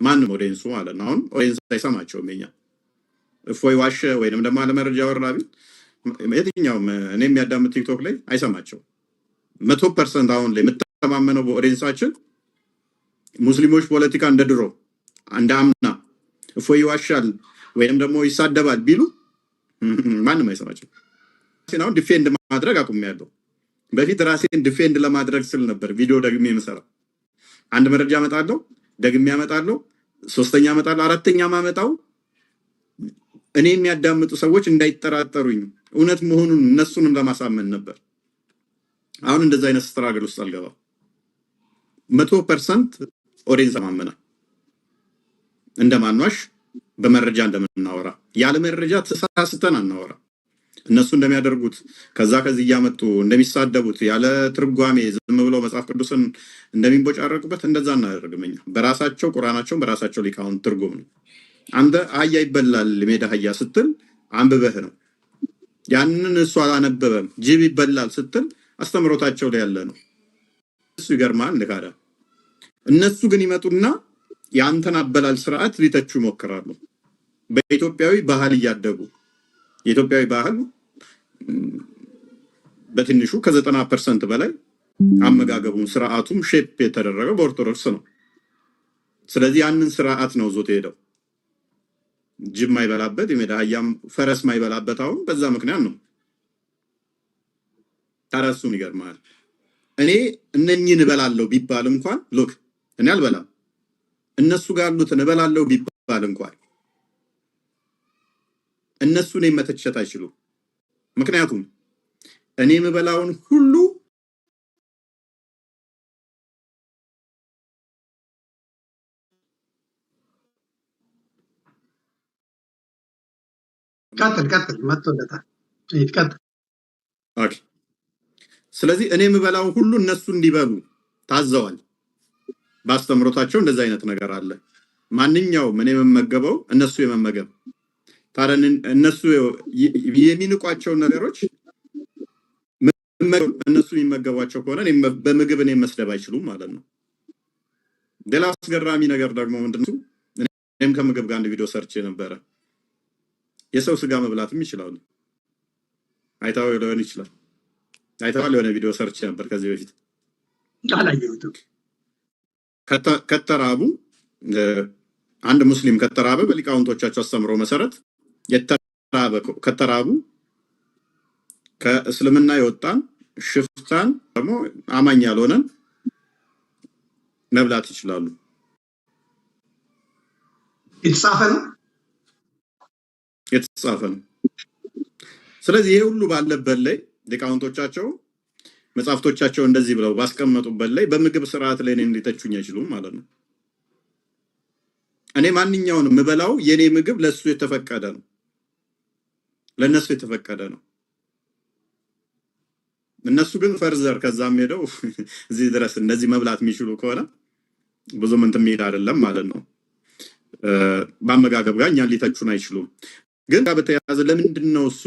ማንም ኦዲየንሱ ማለት ነው። አሁን ኦዲየንስ አይሰማቸውም። የኛ እፎይ ዋሸ ወይንም ደግሞ አለመረጃ ወራ ቢል የትኛውም እኔ የሚያዳምጥ ቲክቶክ ላይ አይሰማቸው 100% አሁን ላይ የምተማመነው በኦዲየንሳችን ሙስሊሞች ፖለቲካ እንደ ድሮ እንደ አምና እፎይ ይዋሻል ወይንም ደግሞ ይሳደባል ቢሉ ማንም አይሰማቸው። ሲናው ዲፌንድ ማድረግ አቁሜያለሁ። በፊት ራሴን ዲፌንድ ለማድረግ ስል ነበር ቪዲዮ ደግሜ የምሰራው። አንድ መረጃ አመጣለሁ፣ ደግሜ አመጣለሁ፣ ሶስተኛ አመጣለሁ፣ አራተኛ ማመጣው እኔ የሚያዳምጡ ሰዎች እንዳይጠራጠሩኝ እውነት መሆኑን እነሱንም ለማሳመን ነበር። አሁን እንደዛ አይነት ስትራግል ውስጥ አልገባም። 100% ኦዲየንስ ማመና እንደማንዋሽ በመረጃ እንደምናወራ ያለ መረጃ ተሳስተን አናወራ። እነሱ እንደሚያደርጉት ከዚህ እያመጡ እንደሚሳደቡት ያለ ትርጓሜ ዝም ብለው መጽሐፍ ቅዱስን እንደሚንቦጫረቁበት እንደዛ እናደርግም። እኛ በራሳቸው ቁርአናቸውን በራሳቸው ሊቃውንት ትርጉም ነው። አንተ አህያ ይበላል ሜዳ አህያ ስትል አንብበህ ነው። ያንን እሱ አላነበበም ጅብ ይበላል ስትል አስተምሮታቸው ላይ ያለ ነው። እሱ ይገርማል ልካዳ። እነሱ ግን ይመጡና የአንተን አበላል ስርዓት ሊተቹ ይሞክራሉ። በኢትዮጵያዊ ባህል እያደጉ የኢትዮጵያዊ ባህል በትንሹ ከ90% በላይ አመጋገቡም ስርዓቱም ሼፕ የተደረገው በኦርቶዶክስ ነው። ስለዚህ ያንን ስርዓት ነው ዞት ሄደው ጅብ ማይበላበት የሜዳ አህያም ፈረስ ማይበላበት አሁን በዛ ምክንያት ነው። ታረሱን ይገርማል። እኔ እነኚህን እበላለሁ ቢባል እንኳን ሎክ እኔ አልበላም፣ እነሱ ጋር ያሉትን እበላለሁ ቢባል እንኳን እነሱ እኔን መተቸት አይችሉም። ምክንያቱም እኔ የምበላውን ሁሉ ቀጥል መጥቶለታል። ይቀጥል። ኦኬ። ስለዚህ እኔ የምበላውን ሁሉ እነሱ እንዲበሉ ታዘዋል። ባስተምሮታቸው እንደዛ አይነት ነገር አለ። ማንኛውም እኔ የምመገበው እነሱ የመመገብ ታረን እነሱ የሚንቋቸው ነገሮች እነሱ የሚመገቧቸው ከሆነ በምግብ እኔ መስደብ አይችሉም ማለት ነው። ሌላ አስገራሚ ነገር ደግሞ ምንድነው? እኔም ከምግብ ጋር አንድ ቪዲዮ ሰርቼ ነበረ። የሰው ስጋ መብላትም ይችላሉ። አይታው ሊሆን ይችላል። አይታው የሆነ ቪዲዮ ሰርቼ ነበር ከዚህ በፊት አላየሁትም። ከተራቡ አንድ ሙስሊም ከተራበ በሊቃውንቶቻቸው አስተምሮ መሰረት ከተራቡ ከእስልምና የወጣን ሽፍታን ደግሞ አማኝ ያልሆነን መብላት ይችላሉ። የተጻፈ ነው። ስለዚህ ይሄ ሁሉ ባለበት ላይ ሊቃውንቶቻቸው መጽሐፍቶቻቸው እንደዚህ ብለው ባስቀመጡበት ላይ በምግብ ስርዓት ላይ እኔን ሊተቹኝ አይችሉም ማለት ነው። እኔ ማንኛውንም የምበላው የኔ ምግብ ለሱ የተፈቀደ ነው፣ ለነሱ የተፈቀደ ነው። እነሱ ግን ፈርዘር ከዛም ሄደው እዚህ ድረስ እንደዚህ መብላት የሚችሉ ከሆነ ብዙም እንትን የሚሄድ አይደለም ማለት ነው። በአመጋገብ ጋር እኛን ሊተቹን አይችሉም። ግን በተያያዘ ለምንድን ነው እሱ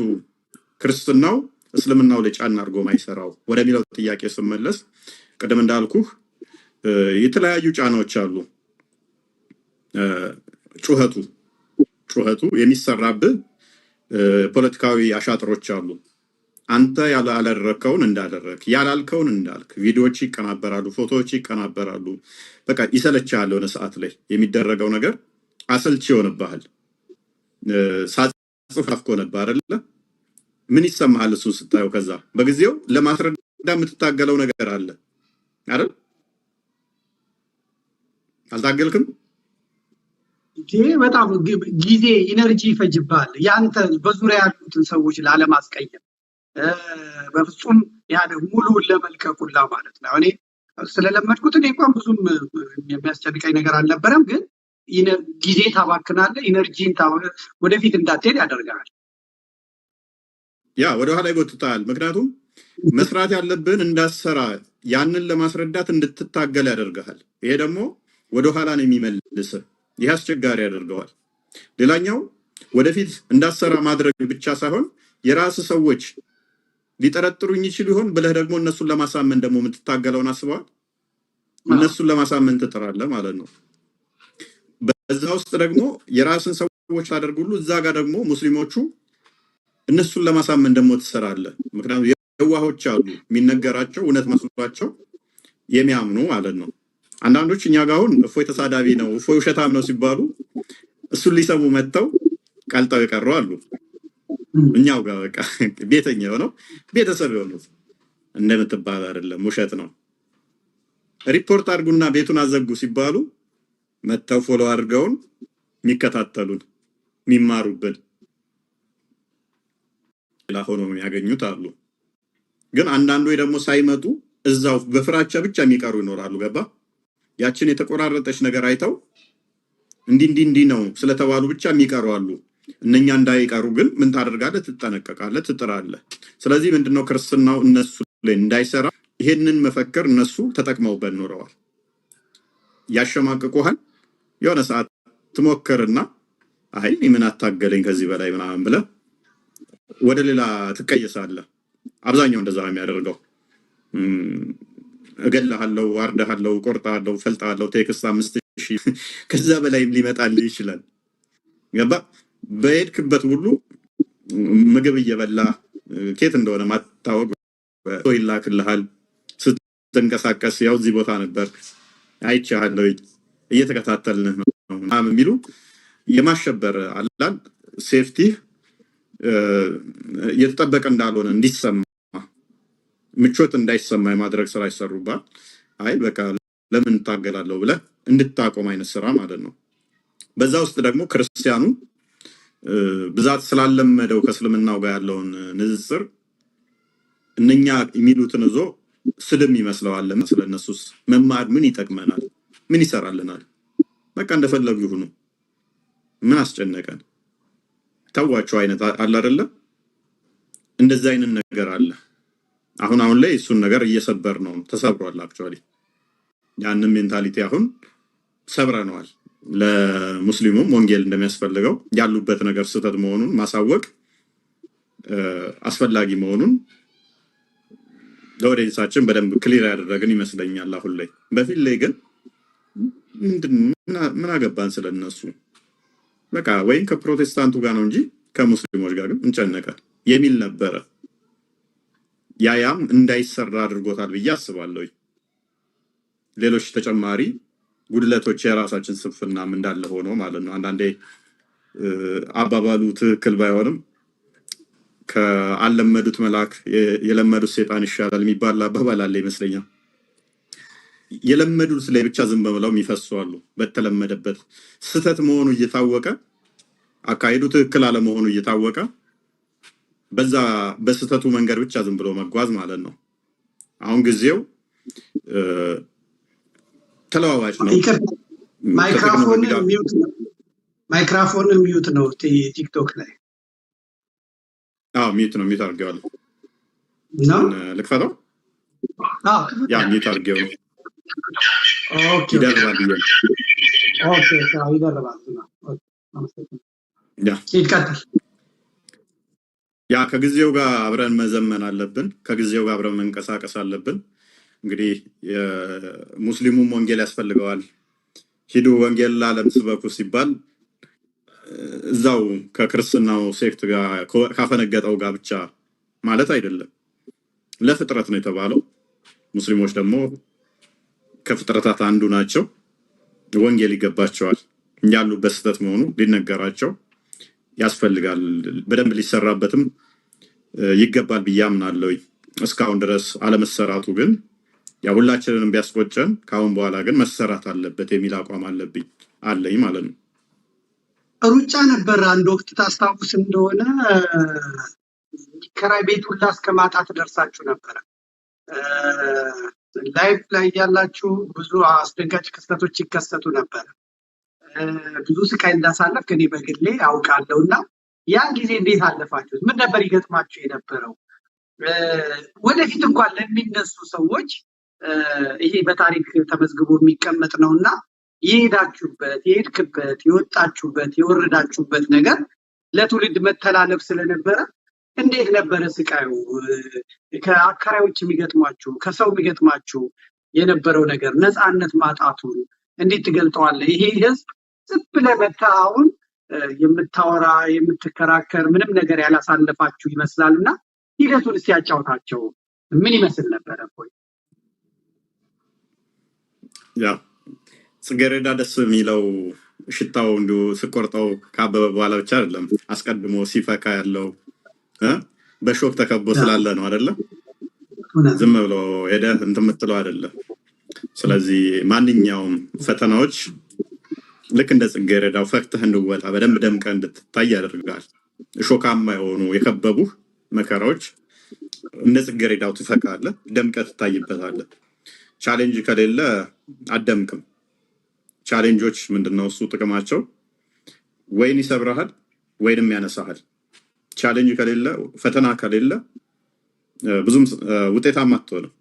ክርስትናው እስልምናው ላይ ጫና አድርጎ ማይሰራው ወደሚለው ጥያቄ ስመለስ ቀደም እንዳልኩህ የተለያዩ ጫናዎች አሉ። ጩኸቱ የሚሰራብህ ፖለቲካዊ አሻጥሮች አሉ። አንተ ያላደረከውን እንዳደረክ ያላልከውን እንዳልክ ቪዲዮዎች ይቀናበራሉ፣ ፎቶዎች ይቀናበራሉ። በቃ ይሰለቻል። የሆነ ሰዓት ላይ የሚደረገው ነገር አሰልቺ ይሆንብሃል። ሳጽፋፍ ነበር አይደለ? ምን ይሰማሃል እሱ ስታየው? ከዛ በጊዜው ለማስረዳ የምትታገለው ነገር አለ አይደል? አልታገልክም? በጣም ጊዜ ኢነርጂ ይፈጅብሃል። ያንተ በዙሪያ ያሉትን ሰዎች ላለማስቀየም በፍጹም ያለ ሙሉውን ለመልቀቁላ ማለት ነው። እኔ ስለለመድኩት እኔ እንኳን ብዙም የሚያስጨንቀኝ ነገር አልነበረም። ግን ጊዜ ታባክናለህ፣ ኢነርጂን ወደፊት እንዳትሄድ ያደርጋል። ያ ወደ ኋላ ይጎትታል። ምክንያቱም መስራት ያለብን እንዳሰራ ያንን ለማስረዳት እንድትታገል ያደርጋል። ይሄ ደግሞ ወደ ኋላ ነው የሚመልስ። ይህ አስቸጋሪ ያደርገዋል። ሌላኛው ወደፊት እንዳሰራ ማድረግ ብቻ ሳይሆን የራስ ሰዎች ሊጠረጥሩኝ ይችሉ ይሆን ብለህ ደግሞ እነሱን ለማሳመን ደግሞ የምትታገለውን አስበዋል። እነሱን ለማሳመን ትጥራለህ ማለት ነው። በዛ ውስጥ ደግሞ የራስን ሰዎች ታደርጉሉ፣ እዛ ጋር ደግሞ ሙስሊሞቹ እነሱን ለማሳመን ደግሞ ትሰራለህ። ምክንያቱም የዋሆች አሉ የሚነገራቸው እውነት መስሏቸው የሚያምኑ ማለት ነው። አንዳንዶች እኛ ጋር አሁን እፎይ ተሳዳቢ ነው፣ እፎይ ውሸታም ነው ሲባሉ እሱን ሊሰሙ መጥተው ቀልጠው የቀሩ አሉ። እኛው ጋር በቃ ቤተኛ ሆነው ቤተሰብ የሆኑት እንደምትባል አይደለም፣ ውሸት ነው። ሪፖርት አድርጉና ቤቱን አዘጉ ሲባሉ መተው ፎሎ አድርገውን የሚከታተሉን የሚማሩብን ሌላ ሆኖ የሚያገኙት አሉ። ግን አንዳንዱ ደግሞ ሳይመጡ እዛው በፍራቻ ብቻ የሚቀሩ ይኖራሉ። ገባ? ያችን የተቆራረጠች ነገር አይተው እንዲህ ነው ስለተባሉ ብቻ የሚቀሩ አሉ። እነኛ እንዳይቀሩ ግን ምን ታደርጋለህ? ትጠነቀቃለህ፣ ትጥራለህ። ስለዚህ ምንድነው ክርስትናው እነሱ ላይ እንዳይሰራ ይሄንን መፈክር እነሱ ተጠቅመውበት ኖረዋል። ያሸማቅቁሃል። የሆነ ሰዓት ትሞክርና አይ ምን አታገለኝ ከዚህ በላይ ምናምን ብለህ ወደ ሌላ ትቀየሳለህ። አብዛኛው እንደዛ የሚያደርገው እገለሃለሁ፣ አርደሃለሁ፣ ቆርጣለሁ፣ ፈልጣለሁ፣ ቴክስት 5000 ከዛ በላይም ሊመጣልህ ይችላል። ገባ? በሄድክበት ሁሉ ምግብ እየበላ ኬት እንደሆነ ማታወቅ ይላክልሃል። ስትንቀሳቀስ ያው እዚህ ቦታ ነበር አይቻለሁ እየተከታተልንህ ነው የሚሉ የማሸበር አላል ሴፍቲ የተጠበቀ እንዳልሆነ እንዲሰማ ምቾት እንዳይሰማ የማድረግ ስራ ይሰሩባል። አይ በቃ ለምን ታገላለሁ ብለህ እንድታቆም አይነት ስራ ማለት ነው። በዛ ውስጥ ደግሞ ክርስቲያኑ ብዛት ስላለመደው ከእስልምናው ጋር ያለውን ንጽጽር እነኛ የሚሉትን ዞ ስድም ይመስለዋል። ስለነሱስ መማር ምን ይጠቅመናል? ምን ይሰራልናል? በቃ እንደፈለጉ ይሁኑ፣ ምን አስጨነቀን? ታዋቸው አይነት አለ አይደለ? እንደዛ አይነት ነገር አለ። አሁን ላይ እሱን ነገር እየሰበር ነው። ተሰብሯል። አክቹአሊ ያንን ሜንታሊቲ አሁን ሰብረነዋል። ለሙስሊሙም ወንጌል እንደሚያስፈልገው ያሉበት ነገር ስህተት መሆኑን ማሳወቅ አስፈላጊ መሆኑን ለወደንሳችን በደንብ ክሊር ያደረግን ይመስለኛል። አሁን ላይ በፊት ላይ ግን ምን አገባን ስለነሱ? በቃ ወይም ከፕሮቴስታንቱ ጋር ነው እንጂ ከሙስሊሞች ጋር ግን እንጨነቃል የሚል ነበረ። ያም እንዳይሰራ አድርጎታል ብዬ አስባለሁ። ሌሎች ተጨማሪ ጉድለቶች የራሳችን ስንፍናም እንዳለ ሆኖ ማለት ነው። አንዳንዴ አባባሉ ትክክል ባይሆንም ከአለመዱት መልአክ የለመዱት ሰይጣን ይሻላል የሚባል አባባል አለ ይመስለኛል። የለመዱት ላይ ብቻ ዝም ብለው የሚፈሱ አሉ። በተለመደበት ስህተት መሆኑ እየታወቀ አካሄዱ ትክክል አለመሆኑ እየታወቀ በዛ በስህተቱ መንገድ ብቻ ዝም ብሎ መጓዝ ማለት ነው። አሁን ጊዜው ተለዋዋጭ ነው። ማይክሮፎን ሚዩት ነው ቲክቶክ ላይ። ሚዩት ነው። ሚዩት አድርጌዋለሁ። ልክፈተው? ያ ሚዩት አድርጌው ነው። ኦኬ ይደርባል። ይደርባል። ያ ከጊዜው ጋር አብረን መዘመን አለብን። ከጊዜው ጋር አብረን መንቀሳቀስ አለብን። እንግዲህ ሙስሊሙም ወንጌል ያስፈልገዋል። ሂዱ ወንጌል ለዓለም ስበኩ ሲባል እዛው ከክርስትናው ሴክት ጋር ካፈነገጠው ጋር ብቻ ማለት አይደለም። ለፍጥረት ነው የተባለው። ሙስሊሞች ደግሞ ከፍጥረታት አንዱ ናቸው። ወንጌል ይገባቸዋል። ያሉበት ስህተት መሆኑ ሊነገራቸው ያስፈልጋል። በደንብ ሊሰራበትም ይገባል ብዬ አምናለሁ። እስካሁን ድረስ አለመሰራቱ ግን ያ ሁላችንንም ቢያስቆጨን ከአሁን በኋላ ግን መሰራት አለበት የሚል አቋም አለኝ ማለት ነው። ሩጫ ነበር አንድ ወቅት ታስታውስ እንደሆነ ከራይ ቤት ሁላ እስከ ማጣት ደርሳችሁ ነበር። ላይፍ ላይ ያላችሁ ብዙ አስደንጋጭ ክስተቶች ይከሰቱ ነበር። ብዙ ስቃይ እንዳሳለፍ ከኔ በግሌ አውቃለሁና ያን ጊዜ እንዴት አለፋችሁት? ምን ነበር ይገጥማችሁ የነበረው? ወደፊት እንኳን ለሚነሱ ሰዎች ይሄ በታሪክ ተመዝግቦ የሚቀመጥ ነውና የሄዳችሁበት፣ የሄድክበት፣ የወጣችሁበት፣ የወረዳችሁበት ነገር ለትውልድ መተላለፍ ስለነበረ እንዴት ነበረ ስቃዩ? ከአካራዮች የሚገጥማችሁ፣ ከሰው የሚገጥማችሁ የነበረው ነገር ነፃነት ማጣቱን እንዴት ትገልጠዋለህ? ይሄ ህዝብ ዝም ብለህ መተህ አሁን የምታወራ የምትከራከር ምንም ነገር ያላሳለፋችሁ ይመስላልና ሂደቱን እስቲ ያጫውታቸው። ምን ይመስል ነበረ? ቆይ ያ ጽጌረዳ ደስ የሚለው ሽታው እንዲሁ ስቆርጠው ካበበ በኋላ ብቻ አይደለም፣ አስቀድሞ ሲፈካ ያለው በሾክ ተከቦ ስላለ ነው አይደለም። ዝም ብሎ ሄደህ እንትን የምትለው አይደለም። ስለዚህ ማንኛውም ፈተናዎች ልክ እንደ ጽጌረዳው ፈክተህ እንድወጣ በደንብ ደምቀህ እንድትታይ ያደርጋል። እሾካማ የሆኑ የከበቡህ መከራዎች እንደ ጽጌረዳው ትፈካለህ፣ ደምቀህ ትታይበታለህ። ቻሌንጅ ከሌለ አደምቅም። ቻሌንጆች ምንድነው እሱ ጥቅማቸው? ወይን ይሰብረሃል ወይንም ያነሳሃል። ቻሌንጅ ከሌለ ፈተና ከሌለ ብዙም ውጤታማ አትሆንም።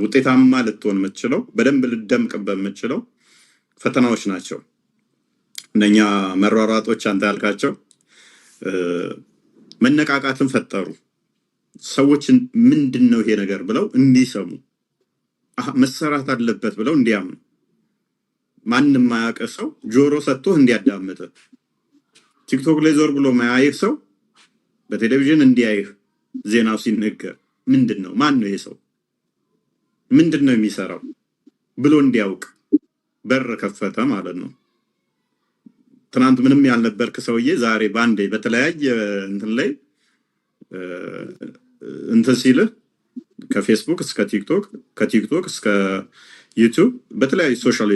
ውጤታማ ልትሆን የምትችለው በደንብ ልደምቅበት የምትችለው ፈተናዎች ናቸው። እነኛ መሯሯጦች አንተ ያልካቸው መነቃቃትን ፈጠሩ። ሰዎችን ምንድን ነው ይሄ ነገር ብለው እንዲሰሙ፣ መሰራት አለበት ብለው እንዲያምኑ፣ ማንም ማያውቅ ሰው ጆሮ ሰጥቶ እንዲያዳምጥ፣ ቲክቶክ ላይ ዞር ብሎ ማያይህ ሰው በቴሌቪዥን እንዲያይህ፣ ዜናው ሲነገር ምንድን ነው ማን ነው ይሄ ሰው ምንድን ነው የሚሰራው ብሎ እንዲያውቅ በር ከፈተ ማለት ነው። ትናንት ምንም ያልነበርክ ሰውዬ ዛሬ ባንዴ በተለያየ እንትን ላይ እንትን ሲልህ ከፌስቡክ እስከ ቲክቶክ፣ ከቲክቶክ እስከ ዩቲዩብ በተለያዩ ሶሻል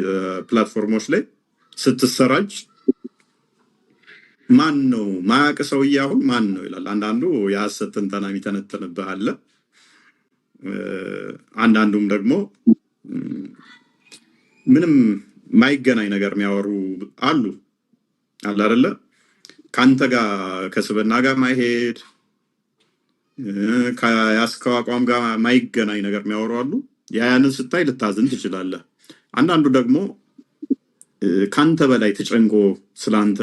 ፕላትፎርሞች ላይ ስትሰራጭ ማን ነው ማያውቅ ሰውዬ አሁን ማን ነው ይላል። አንዳንዱ የሐሰት ትንተና የሚተነትንብህ አለ። አንዳንዱም ደግሞ ምንም ማይገናኝ ነገር የሚያወሩ አሉ አይደለ? ከአንተ ጋር ከስብና ጋር ማይሄድ ከያስከው አቋም ጋር ማይገናኝ ነገር የሚያወሩ አሉ። ያንን ስታይ ልታዝን ትችላለህ። አንዳንዱ ደግሞ ከአንተ በላይ ተጨንቆ ስለአንተ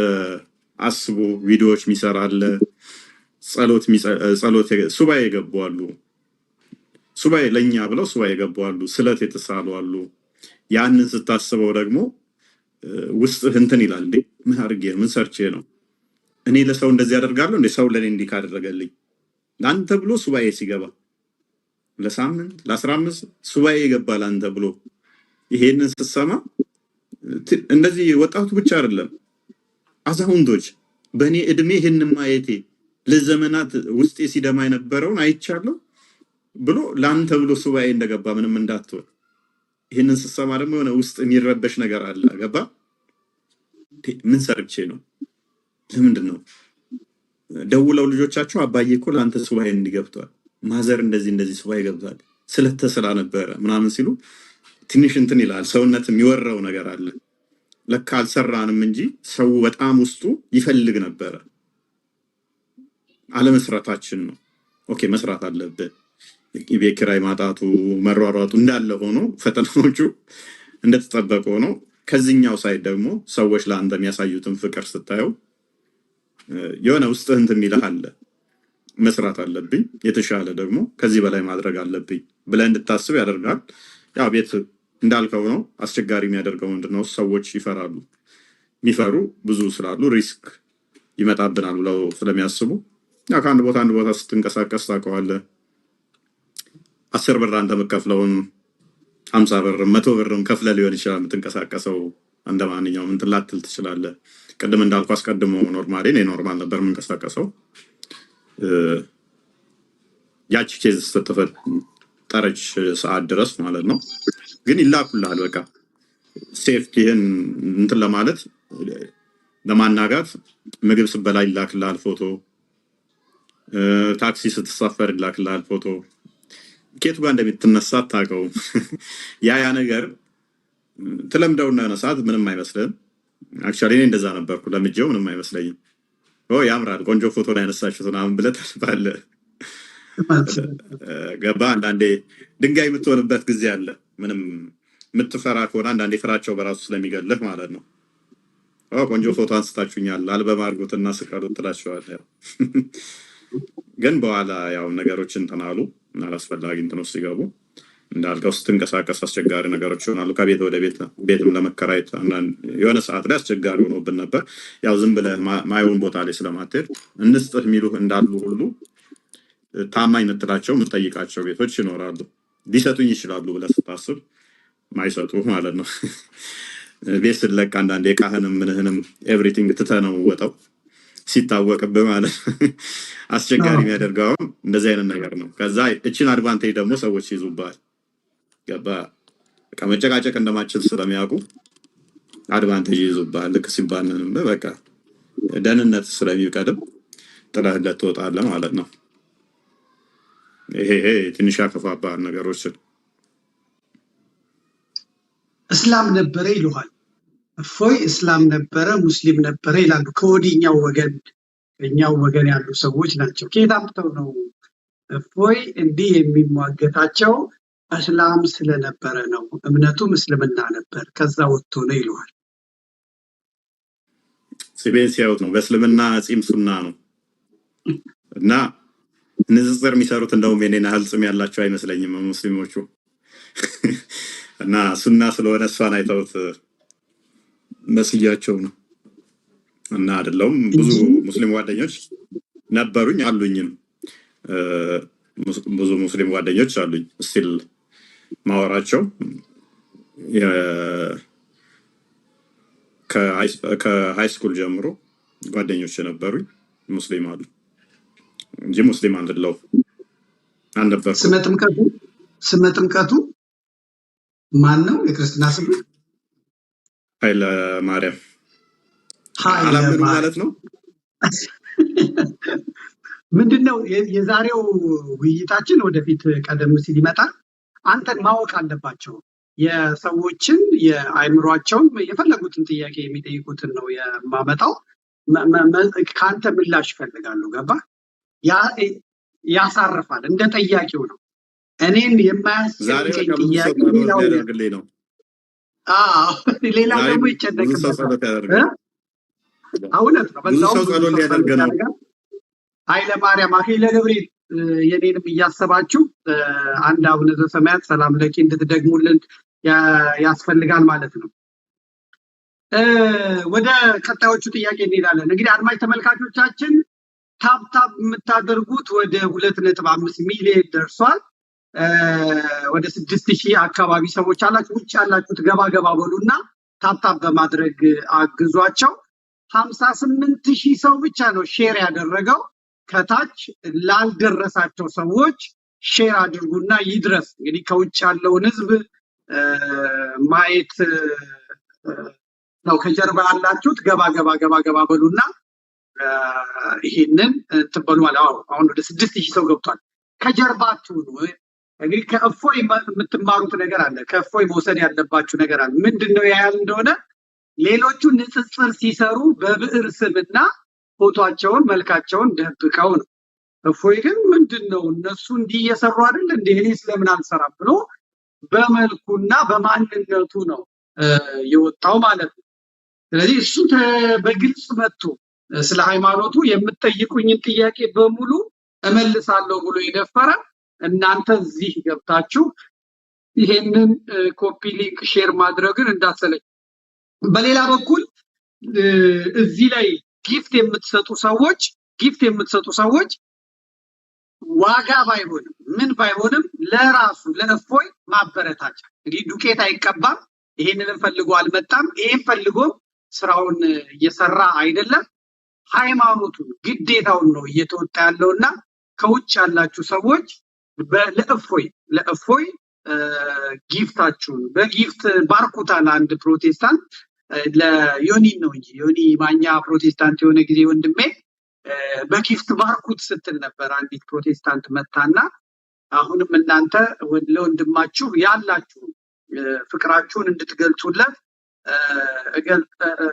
አስቦ ቪዲዮዎች የሚሰራለ፣ ጸሎት ሱባኤ የገቡ አሉ። ሱባኤ ለኛ ብለው ሱባኤ የገቡ አሉ። ስለት የተሳሉ አሉ። ያንን ስታስበው ደግሞ ውስጥህ እንትን ይላል። እንዴ ምን አድርጌ ምን ሰርቼ ነው እኔ ለሰው እንደዚህ ያደርጋለሁ እንዴ? ሰው ለኔ እንዲህ ካደረገልኝ ለአንተ ብሎ ሱባኤ ሲገባ ለሳምንት ለ15 ሱባኤ ይገባል አንተ ብሎ ይሄንን ስትሰማ እንደዚህ ወጣቱ ብቻ አይደለም አዛውንቶች በእኔ እድሜ ይሄንን ማየቴ ለዘመናት ውስጤ ሲደማ የነበረውን አይቻለሁ ብሎ ለአንተ ብሎ ሱባኤ እንደገባ ምንም እንዳትሆን። ይሄንን ስትሰማ ደግሞ የሆነ ውስጥ የሚረበሽ ነገር አለ። ገባ ምን ሰርቼ ነው? ለምንድን ነው ደውለው ልጆቻቸው አባዬ እኮ ለአንተ ሱባኤ እንዲገብቷል፣ ማዘር እንደዚህ ሱባኤ ገብቷል ስለተስላ ነበረ ምናምን ሲሉ ትንሽ እንትን ይላል። ሰውነት የሚወራው ነገር አለ። ለካ አልሰራንም እንጂ ሰው በጣም ውስጡ ይፈልግ ነበረ። አለመስራታችን ነው። ኦኬ መስራት አለብን። የቤት ኪራይ ማጣቱ መሯሯጡ እንዳለ ሆኖ ፈተናዎቹ እንደተጠበቀ ሆኖ ከዚህኛው ሳይድ ደግሞ ሰዎች ለአንተ የሚያሳዩትን ፍቅር ስታየው የሆነ ውስጥህ እንትን የሚልህ አለ። መስራት አለብኝ፣ የተሻለ ደግሞ ከዚህ በላይ ማድረግ አለብኝ ብለህ እንድታስብ ያደርጋል። ያው ቤት እንዳልከው ነው። አስቸጋሪ የሚያደርገው ምንድነው? ሰዎች ይፈራሉ። የሚፈሩ ብዙ ስላሉ ሪስክ ይመጣብናል ብለው ስለሚያስቡ ያው ከአንድ ቦታ አንድ ቦታ ስትንቀሳቀስ ታውቀዋለህ። 10 ብር አንተ የምትከፍለውን 50 ብር 100 ብርም ከፍለህ ሊሆን ይችላል የምትንቀሳቀሰው። እንደ ማንኛውም እንትን ላትል ትችላለህ። ቅድም እንዳልኩ አስቀድሞ ኖርማሊ እኔ ኖርማል ነበር የምንቀሳቀሰው። ያቺ ኬዝ ስትፈጠረች ሰዓት ድረስ ማለት ነው። ግን ይላኩልሃል። በቃ ሴፍቲህን እንትን ለማለት ለማናጋት ምግብ ስበላ ይላክልሃል ፎቶ፣ ታክሲ ስትሳፈር ይላክልሃል ፎቶ። ኬቱ ጋር እንደምትነሳ አታውቀውም። ያ ነገር ትለምደውና የሆነ ሰዓት ምንም አይመስልም። አክቹዋሊ እኔ እንደዛ ነበርኩ። ለምጄው ምንም አይመስለኝም። ያምራል ቆንጆ ፎቶ ላይ ያነሳችሁት ምናምን ብለህ ታስባለህ። ገባ አንዳንዴ ድንጋይ የምትሆንበት ጊዜ አለ። ምንም የምትፈራ ከሆነ አንዳንዴ ፍራቸው በራሱ ስለሚገልህ ማለት ነው። ቆንጆ ፎቶ አንስታችሁኛል አልበም አድርጉትና ስቀሉት ትላቸዋለህ። ግን በኋላ ያው ነገሮች እንትን አሉ። አላስፈላጊ እንትን ውስጥ ሲገቡ እንዳልከው ስትንቀሳቀስ አስቸጋሪ ነገሮች ይሆናሉ። ከቤት ወደ ቤትም ለመከራየት የሆነ ሰዓት ላይ አስቸጋሪ ሆኖብን ነበር። ያው ዝም ብለህ ማይሆን ቦታ ላይ ስለማትሄድ እንስጥህ የሚሉህ እንዳሉ ሁሉ ታማኝ የምትላቸው የምትጠይቃቸው ቤቶች ይኖራሉ። ሊሰጡኝ ይችላሉ ብለህ ስታስብ ማይሰጡ ማለት ነው። ቤት ስትለቅ አንዳንዴ ዕቃህንም ምንህንም ኤቭሪቲንግ ትተህ ነው ወጣው ሲታወቅብህ ማለት አስቸጋሪ የሚያደርገው እንደዚህ አይነት ነገር ነው። ከዛ እችን አድቫንቴጅ ደግሞ ሰዎች ይዙባል። ገባ መጨቃጨቅ እንደማችል ስለሚያውቁ አድቫንቴጅ ይዙባል ልክ ሲባልንም በቃ ደህንነት ስለሚቀድም ጥለህለት ትወጣለህ ማለት ነው። ይሄ ትንሽ ያከፋባል ነገሮችን። እስላም ነበረ ይሉሃል። እፎይ እስላም ነበረ ሙስሊም ነበረ ይላሉ። ከወዲኛው ወገን ያሉ ሰዎች ናቸው። ከየት አምጥተው ነው እፎይ እንዲህ የሚሟገታቸው? እስላም ስለነበረ ነው፣ እምነቱም እስልምና ነበር፣ ከዛ ወጥቶ ነው ይሉሃል። ሲቤን ሲያዩት ነው በእስልምና ጺም ሱና ነው እና ንጽጽር የሚሰሩት እንደውም የኔን ያህል ጺም ያላቸው አይመስለኝም ሙስሊሞቹ እና ሱና ስለሆነ እሷን አይተውት መስያቸው ነው እና አይደለም። ብዙ ሙስሊም ጓደኞች ነበሩኝ አሉኝም ብዙ ሙስሊም ጓደኞች አሉኝ ስቲል ማወራቸው ከሃይ ስኩል ጀምሮ ጓደኞች ነበሩኝ ሙስሊም አሉ እንጂ ሙስሊም አይደለው አንደበር። ስመ ጥምቀቱ ማን ነው? የክርስትና ስም ኃይለ ማርያም ማለት ነው። ምንድነው የዛሬው ውይይታችን? ወደፊት ቀደም ሲል ይመጣል። አንተን ማወቅ አለባቸው የሰዎችን የአይምሯቸውን የፈለጉትን ጥያቄ የሚጠይቁትን ነው የማመጣው። ከአንተ ምላሽ ይፈልጋሉ። ገባ? ያሳርፋል። እንደ ጠያቂው ነው። እኔን የማያስጨንቀኝ ጥያቄ ሌላው ነው። ሌላው ደግሞ ይጨነቅበታል። እውነት ነው። በዛው ኃይለ ማርያም ኃይለ ገብርኤል የኔንም እያሰባችሁ አንድ አቡነ ዘበሰማያት ሰላም ለኪ እንድትደግሙልን ያስፈልጋል ማለት ነው። ወደ ቀጣዮቹ ጥያቄ እንሄዳለን። እንግዲህ አድማጭ ተመልካቾቻችን ታፕታፕ የምታደርጉት ወደ 2.5 ሚሊዮን ደርሷል። ወደ 6000 አካባቢ ሰዎች አላችሁ። ውጭ ያላችሁት ገባ በሉና ታፕታፕ በማድረግ አግዟቸው። 58000 ሰው ብቻ ነው ሼር ያደረገው። ከታች ላልደረሳቸው ሰዎች ሼር አድርጉና ይድረስ። እንግዲህ ከውጭ ያለውን ህዝብ ማየት ነው። ከጀርባ ያላችሁት ገባ በሉና ይሄንን ተበሉ ማለት አሁን ወደ 6000 ሰው ገብቷል። ከጀርባችሁ ነው። እንግዲህ ከእፎይ የምትማሩት ነገር አለ። ከእፎይ መውሰድ ያለባችሁ ነገር አለ። ምንድነው ያያል እንደሆነ ሌሎቹ ንጽጽር ሲሰሩ በብዕር ስምና ፎቶአቸውን መልካቸውን ደብቀው ነው። እፎይ ግን ምንድነው እነሱ እንዲህ እየሰሩ አይደል እንዴ እኔ ስለምን አልሰራም ብሎ በመልኩና በማንነቱ ነው የወጣው ማለት ነው። ስለዚህ እሱ በግልጽ መጥቶ ስለ ሃይማኖቱ የምትጠይቁኝን ጥያቄ በሙሉ እመልሳለሁ ብሎ የደፈረ እናንተ እዚህ ገብታችሁ ይሄንን ኮፒ ሊንክ ሼር ማድረግን እንዳትሰለች። በሌላ በኩል እዚህ ላይ ጊፍት የምትሰጡ ሰዎች ዋጋ ባይሆንም ምን ባይሆንም ለራሱ ለእፎይ ማበረታቻ። እንግዲህ ዱቄት አይቀባም። ይሄንን ፈልጎ አልመጣም። ይሄን ፈልጎ ስራውን እየሰራ አይደለም። ሃይማኖቱን ግዴታውን ነው እየተወጣ ያለውና ከውጭ ያላችሁ ሰዎች ለእፎይ ጊፍታችሁን በጊፍት ባርኩታል። አንድ ፕሮቴስታንት ለዮኒ ነው እንጂ ዮኒ ማኛ ፕሮቴስታንት የሆነ ጊዜ ወንድሜ በጊፍት ባርኩት ስትል ነበር አንዲት ፕሮቴስታንት መታና አሁንም እናንተ ለወንድማችሁ ያላችሁ ፍቅራችሁን እንድትገልጹለት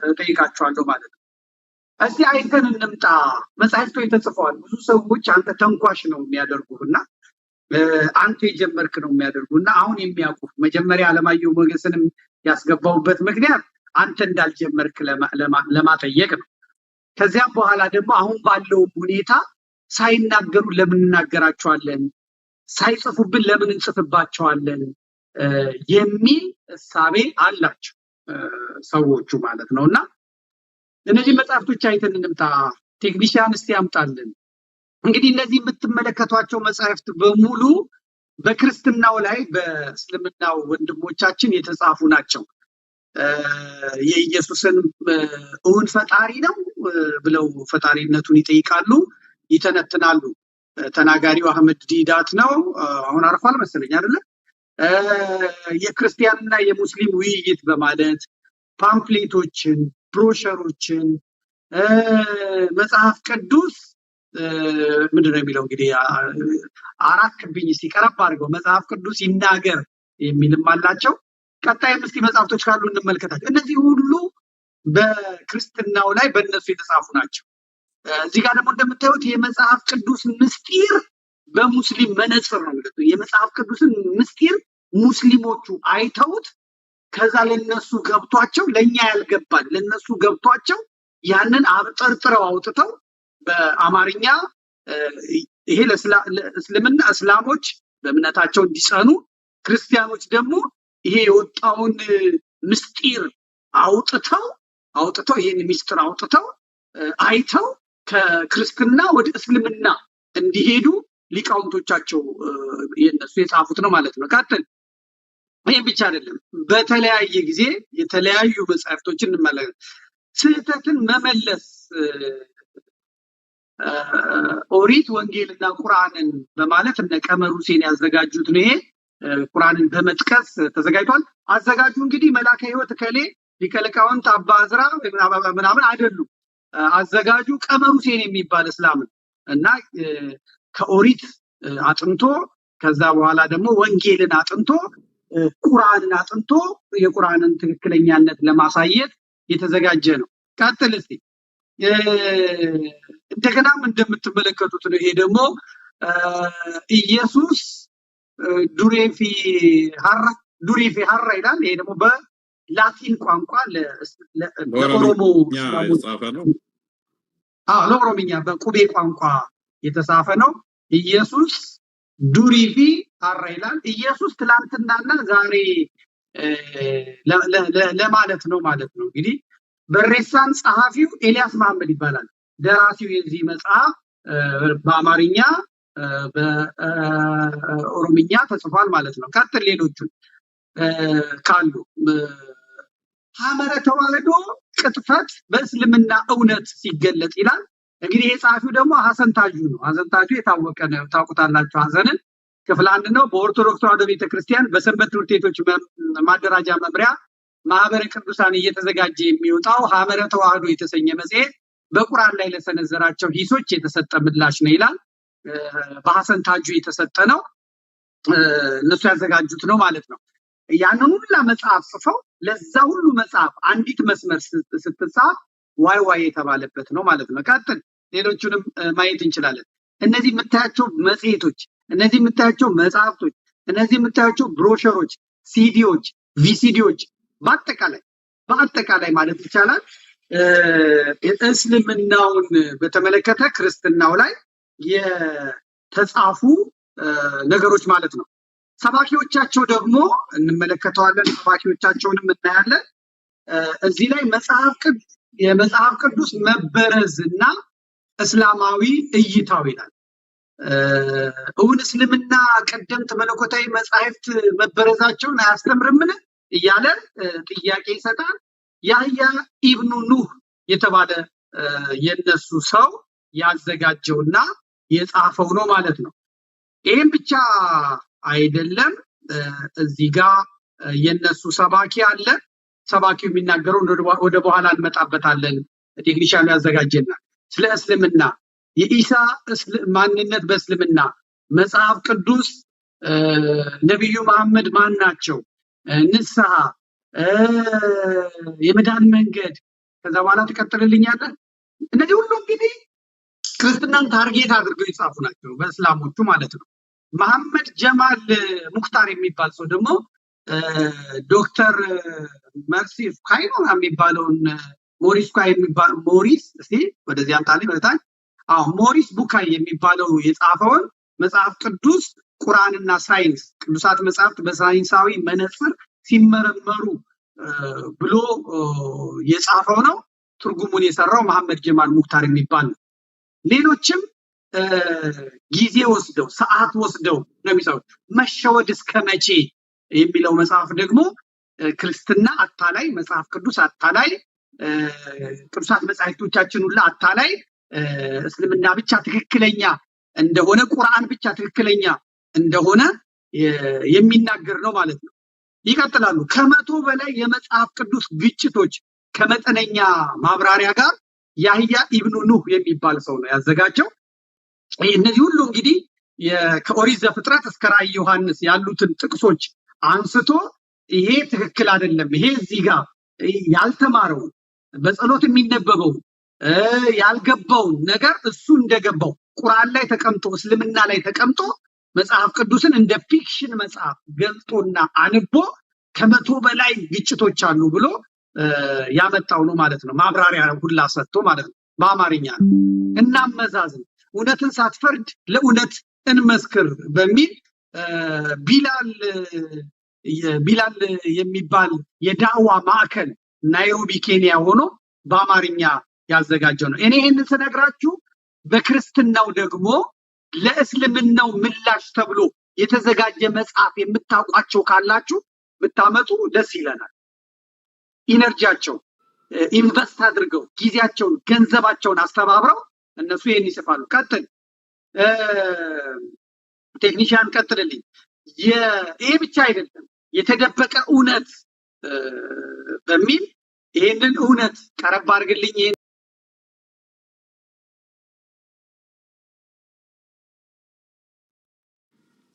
እጠይቃችኋለሁ ማለት ነው። እስቲ አይተን እንምጣ። መጽሐፍቱ ተጽፈዋል። ብዙ ሰዎች አንተ ተንኳሽ ነው የሚያደርጉና አንተ የጀመርክ ነው የሚያደርጉና አሁን የሚያውቁ መጀመሪያ አለማየሁ ሞገስንም ያስገባውበት ምክንያት አንተ እንዳልጀመርክ ለማጠየቅ ነው። ከዚያም በኋላ ደግሞ አሁን ባለው ሁኔታ ሳይናገሩ ለምን እናገራቸዋለን፣ ሳይጽፉብን ለምን እንጽፍባቸዋለን የሚል እሳቤ አላቸው ሰዎቹ ማለት ነውና እነዚህ መጽሐፍቶች አይተን እንምጣ። ቴክኒሻን እስቲ ያምጣልን። እንግዲህ እነዚህ የምትመለከቷቸው መጽሐፍት በሙሉ በክርስትናው ላይ በእስልምናው ወንድሞቻችን የተጻፉ ናቸው። የኢየሱስን እውን ፈጣሪ ነው ብለው ፈጣሪነቱን ይጠይቃሉ፣ ይተነትናሉ። ተናጋሪው አህመድ ዲዳት ነው። አሁን አርፏል መሰለኝ አይደለ? የክርስቲያንና የሙስሊም ውይይት በማለት ፓምፕሌቶችን፣ ብሮሸሮችን መጽሐፍ ቅዱስ ምንድነው የሚለው እንግዲህ አራት ክብኝ ሲቀርብ አድርገው መጽሐፍ ቅዱስ ይናገር የሚልም አላቸው። ቀጣይም እስቲ መጽሐፍቶች ካሉ እንመልከታቸው። እነዚህ ሁሉ በክርስትናው ላይ በእነሱ የተጻፉ ናቸው። እዚህ ጋር ደግሞ እንደምታዩት የመጽሐፍ ቅዱስ ምስጢር በሙስሊም መነጽር ነው ማለት ነው። የመጽሐፍ ቅዱስን ምስጢር ሙስሊሞቹ አይተውት ከዛ ለነሱ ገብቷቸው ለኛ ያልገባል ለነሱ ገብቷቸው ያንን አብጠርጥረው አውጥተው በአማርኛ ይሄ ለእስልምና እስላሞች በእምነታቸው እንዲጸኑ ክርስቲያኖች ደግሞ ይሄ የወጣውን ምስጢር አውጥተው ይሄን ምስጢር አውጥተው አይተው ከክርስትና ወደ እስልምና እንዲሄዱ ሊቃውንቶቻቸው የነሱ የጻፉት ነው ማለት ነው። ቀጥል። ይሄ ብቻ አይደለም፣ በተለያየ ጊዜ የተለያዩ መጽሐፍቶችን እንመለከት። ስህተትን መመለስ ኦሪት ወንጌልና ቁርአንን በማለት እነ ቀመር ሁሴን ያዘጋጁት ነው። ይሄ ቁርአንን በመጥቀስ ተዘጋጅቷል። አዘጋጁ እንግዲህ መላከ ሕይወት ከሌ ሊቀልቃውንት አባ አዝራ ምናምን አይደሉም። አዘጋጁ ቀመር ሁሴን የሚባል እስላም እና ከኦሪት አጥንቶ ከዛ በኋላ ደግሞ ወንጌልን አጥንቶ ቁርአንን አጥንቶ የቁርአንን ትክክለኛነት ለማሳየት የተዘጋጀ ነው። ቀጥል እስቲ። እንደገናም እንደምትመለከቱት ነው። ይሄ ደግሞ ኢየሱስ ዱሬፊ ሀራ ይላል። ይሄ ደግሞ በላቲን ቋንቋ ለኦሮሞ ለኦሮምኛ በቁቤ ቋንቋ የተጻፈ ነው። ኢየሱስ ዱሪፊ ሀራ ይላል። ኢየሱስ ትላንትናና ዛሬ ለማለት ነው ማለት ነው። እንግዲህ በሬሳን ጸሐፊው ኤልያስ መሐመድ ይባላል። ደራሲው የዚህ መጽሐፍ በአማርኛ በኦሮምኛ ተጽፏል ማለት ነው። ቀጥል። ሌሎቹን ካሉ ሐመረ ተዋህዶ ቅጥፈት በእስልምና እውነት ሲገለጽ ይላል። እንግዲህ የጸሐፊው ደግሞ ሐሰን ታጁ ነው። ሐሰን ታጁ የታወቀ ነው፣ ታውቁታላችሁ። ሐሰንን ክፍል 1 ነው። በኦርቶዶክስ ተዋህዶ ቤተክርስቲያን በሰንበት ትምህርት ቤቶች ማደራጃ መምሪያ ማህበረ ቅዱሳን እየተዘጋጀ የሚወጣው ሐመረ ተዋህዶ የተሰኘ መጽሔት በቁርአን ላይ ለሰነዘራቸው ሂሶች የተሰጠ ምላሽ ነው ይላል። በሐሰን ታጁ የተሰጠ ነው፣ እነሱ ያዘጋጁት ነው ማለት ነው። ያንን ሁሉ መጽሐፍ ጽፈው ለዛ ሁሉ መጽሐፍ አንዲት መስመር ስትጻፍ ዋይ የተባለበት ነው ማለት ነው። ቀጥል። ሌሎቹንም ማየት እንችላለን። እነዚህ የምታያቸው መጽሔቶች፣ እነዚህ የምታያቸው መጽሐፍቶች፣ እነዚህ የምታያቸው ብሮሸሮች፣ ሲዲዎች፣ ቪሲዲዎች በአጠቃላይ ማለት ይቻላል እስልምናውን በተመለከተ ክርስትናው ላይ የተጻፉ ነገሮች ማለት ነው። ሰባኪዎቻቸው ደግሞ እንመለከተዋለን። ሰባኪዎቻቸውንም እናያለን። እዚህ ላይ የመጽሐፍ ቅዱስ መበረዝና እስላማዊ እይታው ይላል። እውን እስልምና ቀደምት መለኮታዊ መጻሕፍት መበረዛቸውን አያስተምርምን እያለ ጥያቄ ይሰጣል። ያህያ ኢብኑ ኑህ የተባለ የነሱ ሰው ያዘጋጀውና የጻፈው ነው ማለት ነው። ይህም ብቻ አይደለም። እዚህ ጋር የነሱ ሰባኪ አለ። ሰባኪው የሚናገረው ወደ በኋላ እንመጣበታለን። ቴክኒሻኑ ያዘጋጀና ስለ እስልምና የኢሳ ማንነት በእስልምና መጽሐፍ ቅዱስ ነብዩ መሐመድ ማን ናቸው፣ ንስሐ፣ የመዳን መንገድ፣ ከዛ በኋላ ተቀጥልልኛለህ። እነዚህ ሁሉ እንግዲህ ክርስትናን ታርጌት አድርገው የጻፉ ናቸው በእስላሞቹ ማለት ነው። መሐመድ ጀማል ሙክታር የሚባል ሰው ደግሞ ዶክተር መርሲ ፉካይ ነው የሚባለውን ሞሪስ ቡካይ የሚባል ሞሪስ እስቲ ወደዚህ አምጣልኝ ወደታች። ሞሪስ ቡካይ የሚባለው የጻፈውን መጽሐፍ ቅዱስ ቁርአንና ሳይንስ ቅዱሳት መጽሐፍት በሳይንሳዊ መነጽር ሲመረመሩ ብሎ የጻፈው ነው። ትርጉሙን የሰራው መሐመድ ጀማል ሙክታር የሚባል ነው። ሌሎችም ጊዜ ወስደው ሰዓት ወስደው ነው የሚሰሩት። መሸወድ እስከ መቼ የሚለው መጽሐፍ ደግሞ ክርስትና አታላይ፣ መጽሐፍ ቅዱስ አታላይ፣ ቅዱሳት መጻሕፍቶቻችን ሁሉ አታላይ፣ እስልምና ብቻ ትክክለኛ እንደሆነ፣ ቁርአን ብቻ ትክክለኛ እንደሆነ የሚናገር ነው ማለት ነው። ይቀጥላሉ። ከመቶ በላይ የመጽሐፍ ቅዱስ ግጭቶች ከመጠነኛ ማብራሪያ ጋር ያህያ ኢብኑ ኑህ የሚባል ሰው ነው ያዘጋጀው። እነዚህ ሁሉ እንግዲህ ከኦሪት ዘፍጥረት እስከ ራዕየ ዮሐንስ ያሉትን ጥቅሶች አንስቶ ይሄ ትክክል አይደለም፣ ይሄ እዚህ ጋር ያልተማረው በጸሎት የሚነበበው ያልገባውን ነገር እሱ እንደገባው ቁርአን ላይ ተቀምጦ እስልምና ላይ ተቀምጦ መጽሐፍ ቅዱስን እንደ ፊክሽን መጽሐፍ ገልጦና አንቦ ከመቶ በላይ ግጭቶች አሉ ብሎ ያመጣው ነው ማለት ነው። ማብራሪያ ሁላ ሰጥቶ ማለት ነው። በአማርኛ ነው። እናመዛዝን፣ እውነትን ሳትፈርድ ለእውነት እንመስክር በሚል ቢላል የሚባል የዳዕዋ ማዕከል ናይሮቢ ኬንያ ሆኖ በአማርኛ ያዘጋጀው ነው። እኔ ይህንን ስነግራችሁ በክርስትናው ደግሞ ለእስልምናው ምላሽ ተብሎ የተዘጋጀ መጽሐፍ የምታውቋቸው ካላችሁ ብታመጡ ደስ ይለናል። ኢነርጂያቸው ኢንቨስት አድርገው ጊዜያቸውን ገንዘባቸውን አስተባብረው እነሱ ይሄን ይጽፋሉ። ቀጥል ቴክኒሻን ቀጥልልኝ። ይሄ ብቻ አይደለም፣ የተደበቀ እውነት በሚል ይሄንን እውነት ቀረብ አድርግልኝ።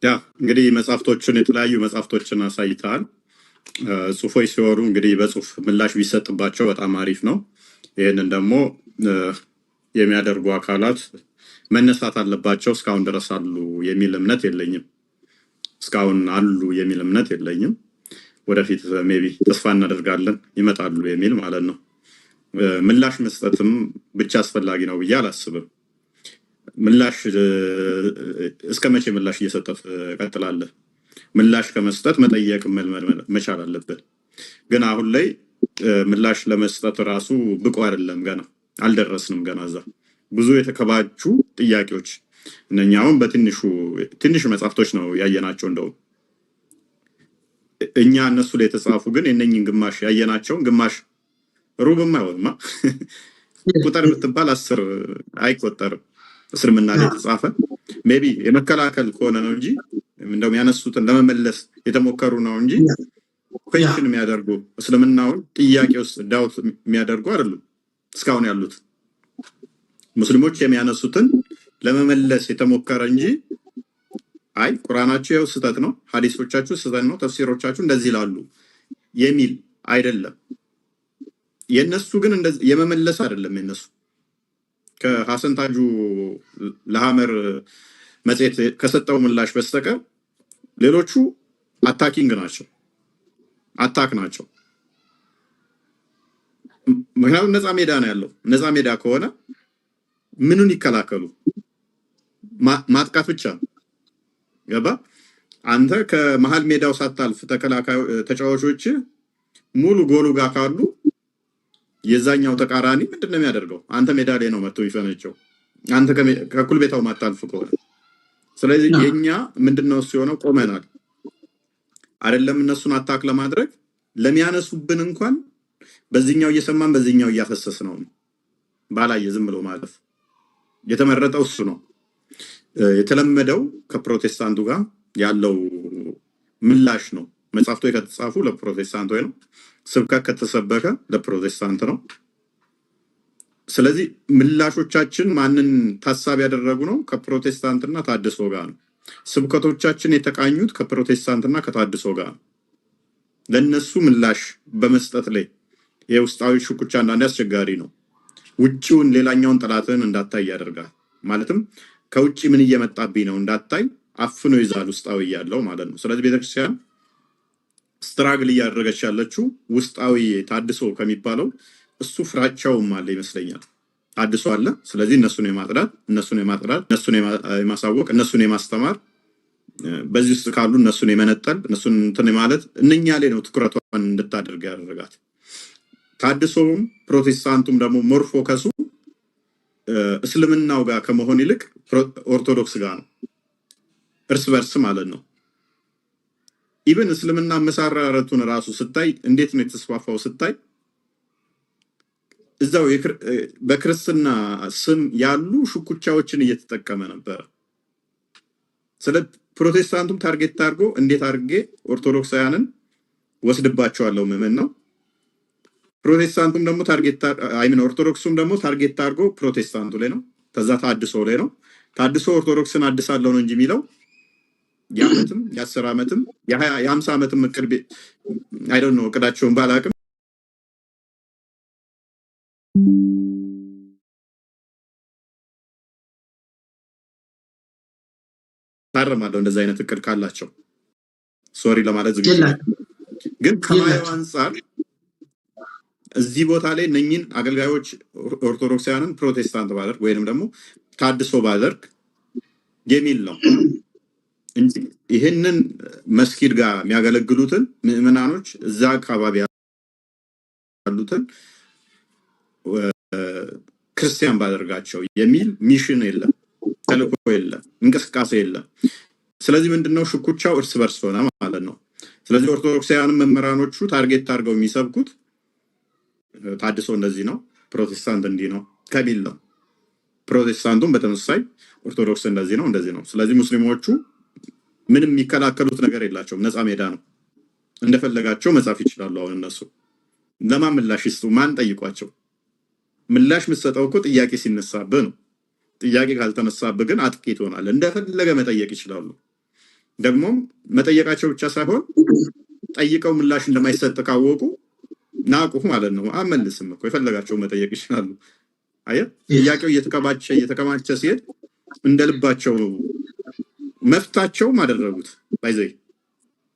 ያ እንግዲህ መጽሐፍቶችን የተለያዩ መጽሐፍቶችን አሳይተሃል። ጽሁፎች ሲወሩ እንግዲህ በጽሁፍ ምላሽ ቢሰጥባቸው በጣም አሪፍ ነው። ይህንን ደግሞ የሚያደርጉ አካላት መነሳት አለባቸው። እስካሁን ድረስ አሉ የሚል እምነት የለኝም። እስካሁን አሉ የሚል እምነት የለኝም። ወደፊት ሜቢ ተስፋ እናደርጋለን ይመጣሉ የሚል ማለት ነው። ምላሽ መስጠትም ብቻ አስፈላጊ ነው ብዬ አላስብም። ምላሽ እስከ መቼ ምላሽ እየሰጠህ ቀጥላለህ? ምላሽ ከመስጠት መጠየቅ መቻል አለብን። ግን አሁን ላይ ምላሽ ለመስጠት ራሱ ብቁ አይደለም። ገና አልደረስንም። ገና እዛ ብዙ የተከባቹ ጥያቄዎች እነኛውን ትንሽ መጽሐፍቶች ነው ያየናቸው። እንደውም እኛ እነሱ ላይ የተጻፉ ግን የነኝን ግማሽ ያየናቸውን ግማሽ ሩብም አይሆንማ ቁጥር ብትባል 10 አይቆጠርም። እስልምና ላይ የተጻፈ ሜቢ የመከላከል ከሆነ ነው እንጂ እንደውም ያነሱትን ለመመለስ የተሞከሩ ነው እንጂ ኩዌስችን የሚያደርጉ እስልምናውን ጥያቄ ውስጥ ዳውት የሚያደርጉ አይደሉም። እስካሁን ያሉት ሙስሊሞች የሚያነሱትን ለመመለስ የተሞከረ እንጂ አይ ቁርአናችሁ ያው ስህተት ነው፣ ሐዲሶቻችሁ ስህተት ነው፣ ተፍሲሮቻችሁ እንደዚህ ይላሉ የሚል አይደለም። የነሱ ግን እንደዚህ የመመለስ አይደለም። የነሱ ከሐሰን ታጁ ለሐመር መጽሔት ከሰጠው ምላሽ በስተቀር ሌሎቹ አታኪንግ ናቸው፣ አታክ ናቸው። ምክንያቱም ነፃ ሜዳ ነው ያለው። ነፃ ሜዳ ከሆነ ምኑን ይከላከሉ? ማጥቃት ብቻ ገባ። አንተ ከመሃል ሜዳው ሳታልፍ ተጫዋቾች ሙሉ ጎሉ ጋር ካሉ የዛኛው ተቃራኒ ምንድነው የሚያደርገው? አንተ ሜዳ ላይ ነው መጥቶ ይፈነጨው፣ አንተ ከኩል ቤታው ማታልፍ ከሆነ። ስለዚህ የኛ ምንድነው ሲሆነው ቆመናል አይደለም። እነሱን አታክ ለማድረግ ለሚያነሱብን እንኳን በዚህኛው እየሰማን በዚህኛው እያፈሰስ ነው። ባላየ ዝም ብሎ ማለፍ የተመረጠው እሱ ነው። የተለመደው ከፕሮቴስታንቱ ጋር ያለው ምላሽ ነው። መጽሐፍቶች ከተጻፉ ለፕሮቴስታንት ነው፣ ስብከት ከተሰበከ ለፕሮቴስታንት ነው። ስለዚህ ምላሾቻችን ማንን ታሳቢ ያደረጉ ነው? ከፕሮቴስታንትና ታድሶ ጋር ነው። ስብከቶቻችን የተቃኙት ከፕሮቴስታንትና ከታድሶ ጋር ነው። ለነሱ ምላሽ በመስጠት ላይ የውስጣዊ ሽኩቻ አንዳንዴ አስቸጋሪ ነው። ውጪውን ሌላኛውን ጠላትን እንዳታይ ያደርጋል። ማለትም ከውጪ ምን እየመጣብኝ ነው እንዳታይ አፍኖ ይዛል ውስጣዊ ያለው ማለት ነው። ስለዚህ ቤተክርስቲያን ስትራግል እያደረገች ያለችው ውስጣዊ ታድሶ ከሚባለው እሱ ፍራቻውም አለ ይመስለኛል። ታድሶ አለ። ስለዚህ እነሱን የማጥራት እነሱን የማሳወቅ እነሱን የማስተማር በዚህ ውስጥ ካሉ እነሱን የመነጠል እነሱን እንትን ማለት እነኛ ላይ ነው ትኩረቷን እንድታደርግ ያደረጋት። ታድሶም ፕሮቴስታንቱም ደግሞ ሞር ፎከሱ እስልምናው ጋር ከመሆን ይልቅ ኦርቶዶክስ ጋር ነው፣ እርስ በርስ ማለት ነው። ኢቭን እስልምና መሰረቱን ራሱ ስታይ እንዴት ነው የተስፋፋው ስታይ እዛው በክርስትና ስም ያሉ ሽኩቻዎችን እየተጠቀመ ነበር። ስለ ፕሮቴስታንቱም ታርጌት አድርጎ እንዴት አድርጌ ኦርቶዶክሳውያንን ወስድባቸዋለሁ ምዕመን ነው። ፕሮቴስታንቱም ደግሞ ኦርቶዶክሱም ደግሞ ታርጌት አድርጎ ፕሮቴስታንቱ ላይ ነው። ከዛ ታድሶ ላይ ነው። ታድሶ ኦርቶዶክስን አድሳለሁ ነው እንጂ የሚለው የዓመትም የ10 ዓመትም የ50 ዓመትም እቅድ አይዶንት ኖ እቅዳቸውን ባላቅም ታረማለሁ እንደዛ አይነት እቅድ ካላቸው ሶሪ ለማለት ዝግጁ ነኝ። ግን ከማየው አንፃር እዚህ ቦታ ላይ እነኝን አገልጋዮች ኦርቶዶክሳውያንን ፕሮቴስታንት ባደርግ ወይንም ደግሞ ታድሶ ባደርግ የሚል ነው እንጂ ይሄንን መስጊድ ጋር የሚያገለግሉትን ምዕመናኖች እዛ አካባቢ ያሉትን ክርስቲያን ባደርጋቸው የሚል ሚሽን የለም፣ ተልእኮ የለም፣ እንቅስቃሴ የለም። ስለዚህ ምንድነው ሽኩቻው እርስ በርስ ሆነ ማለት ነው። ስለዚህ ኦርቶዶክሳውያን መምህራኖቹ ታርጌት አድርገው የሚሰብኩት ታድሶ እንደዚህ ነው፣ ፕሮቴስታንት እንዲህ ነው ከሚል ነው። ፕሮቴስታንቱም በተመሳሳይ ኦርቶዶክስ እንደዚህ ነው። ስለዚህ ሙስሊሞቹ ምንም የሚከላከሉት ነገር የላቸውም፣ ነፃ ሜዳ ነው። እንደፈለጋቸው መጻፍ ይችላሉ። አሁን እነሱ ለማን ምላሽ ይስጡ? ማን ጠይቋቸው? ምላሽ የምትሰጠው እኮ ጥያቄ ሲነሳብህ ነው። ጥያቄ ካልተነሳብህ ግን አጥቂ ትሆናለህ። እንደፈለገ መጠየቅ ይችላሉ። ደግሞም መጠየቃቸው ብቻ ሳይሆን ጠይቀው ምላሽ እንደማይሰጥ ካወቁ ናቁህ ማለት ነው። አመልስም እኮ የፈለጋቸው መጠየቅ ይችላሉ። አየህ፣ ጥያቄው እየተከማቸ ሲሄድ እንደልባቸው መፍታቸው አደረጉት። ባይዘይ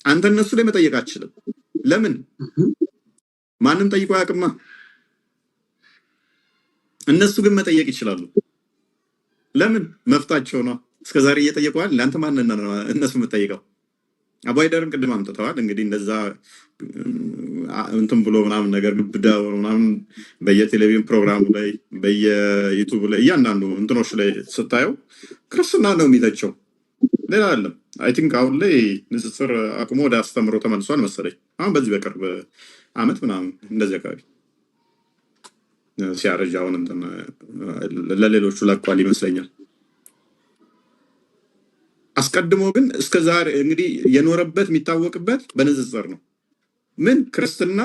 አንተ እነሱ ላይ መጠየቅ አትችልም። ለምን? ማንም ጠይቆ ያቅማ። እነሱ ግን መጠየቅ ይችላሉ። ለምን? መፍታቸው ነው። እስከዛሬ እየጠየቀዋል። ለአንተ ማን ነው እነሱ የምትጠይቀው? አባይደርን ቅድም አምጥተዋል። እንግዲህ እንደዛ እንትን ብሎ ምናምን ነገር ግብዳ ምናምን በየቴሌቪዥን ፕሮግራሙ ላይ በየዩቱብ ላይ እያንዳንዱ እንትኖች ላይ ስታየው ክርስትና ነው የሚተቸው፣ ሌላ አይደለም። አይ ቲንክ አሁን ላይ ንጽጽር አቁሞ ወደ አስተምሮ ተመልሷል መሰለኝ። አሁን በዚህ በቅርብ ዓመት ምናምን እንደዚህ አካባቢ ሲያረጅ አሁን እንትን ለሌሎቹ ለቋል ይመስለኛል። አስቀድሞ ግን እስከዛሬ እንግዲህ የኖረበት የሚታወቅበት በንጽጽር ነው። ምን ክርስትና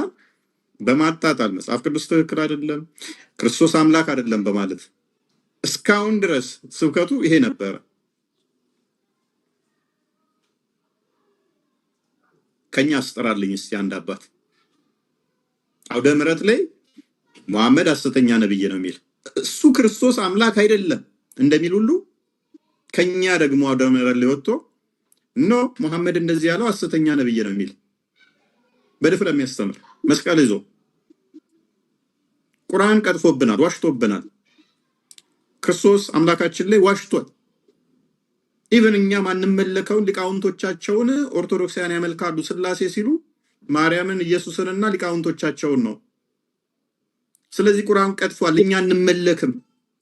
በማጣጣል መጽሐፍ ቅዱስ ትክክል አይደለም፣ ክርስቶስ አምላክ አይደለም በማለት እስካሁን ድረስ ስብከቱ ይሄ ነበረ። ከኛ አስጠራልኝ እስቲ አንድ አባት አውደ ምሕረት ላይ መሐመድ ሐሰተኛ ነብይ ነው የሚል እሱ ክርስቶስ አምላክ አይደለም እንደሚል ሁሉ ከኛ ደግሞ አውደ ምሕረት ላይ ወጥቶ ኖ መሐመድ እንደዚህ ያለው ሐሰተኛ ነብይ ነው የሚል በድፍረት የሚያስተምር መስቀል ይዞ ቁርአን ቀጥፎብናል፣ ዋሽቶብናል። ክርስቶስ አምላካችን ላይ ዋሽቷል። ኢቨን እኛ ማንመለከው ሊቃውንቶቻቸውን ኦርቶዶክሳውያን ያመልካሉ ስላሴ ሲሉ ማርያምን ኢየሱስንና ሊቃውንቶቻቸውን ነው። ስለዚህ ቁርአን ቀጥፏል፣ እኛ እንመለክም፣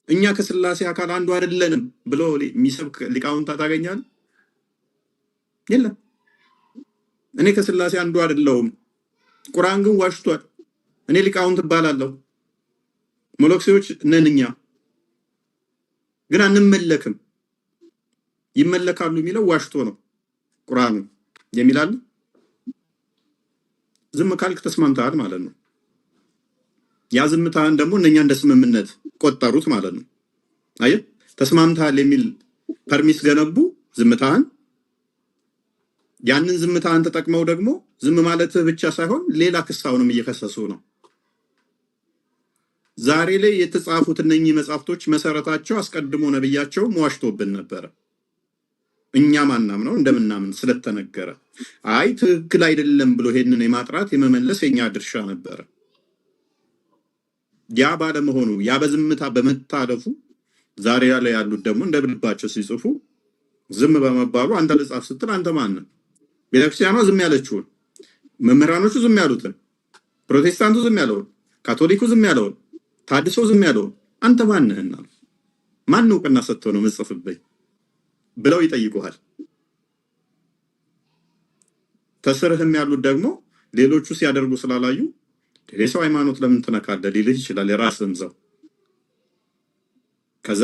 እኛ ከስላሴ አካል አንዱ አይደለንም ብሎ የሚሰብክ ሊቃውንት ታገኛለህ? የለም። እኔ ከስላሴ አንዱ አይደለሁም፣ ቁርአን ግን ዋሽቷል፣ እኔ ሊቃውንት እባላለሁ፣ ሞሎክሴዎች ነን፣ እኛ ግን አንመለክም፣ ይመለካሉ የሚለው ዋሽቶ ነው ቁርአኑ የሚላል። ዝም ካልክ ተስማምተሃል ማለት ነው። ያ ዝምታን ደግሞ እነኛ እንደ ስምምነት ቆጠሩት ማለት ነው። አየህ፣ ተስማምተሃል የሚል ፐርሚስ ገነቡ ዝምታን። ያንን ዝምታን ተጠቅመው ደግሞ ዝም ማለት ብቻ ሳይሆን ሌላ ክሳውንም እየከሰሱ ነው። ዛሬ ላይ የተጻፉት እነኚህ መጽሐፍቶች መሰረታቸው አስቀድሞ ነብያቸው ዋሽቶብን ነበረ። እኛ ማናም ነው እንደምናምን ስለተነገረ አይ ትክክል አይደለም ብሎ ሄድን የማጥራት የመመለስ የኛ ድርሻ ነበረ። ያ ባለመሆኑ ያ በዝምታ በመታለፉ ዛሬ ላይ ያሉት ደግሞ እንደብልባቸው ሲጽፉ ዝም በመባሉ አንተ ለጻፍ ስትል አንተ ማን ነህ? ቤተክርስቲያኗ ዝም ያለችውን፣ መምህራኖቹ ዝም ያሉትን፣ ፕሮቴስታንቱ ዝም ያለውን፣ ካቶሊኩ ዝም ያለውን፣ ታድሶ ዝም ያለውን አንተ ማን ነህና ማን እውቅና ሰጥቶ ነው መጽፍብኝ ብለው ይጠይቁሃል። ተስርህም ያሉት ደግሞ ሌሎቹ ሲያደርጉ ስላላዩ የሰው ሃይማኖት ለምን ትነካለህ ሊልህ ይችላል። የራስህም ሰው ከዛ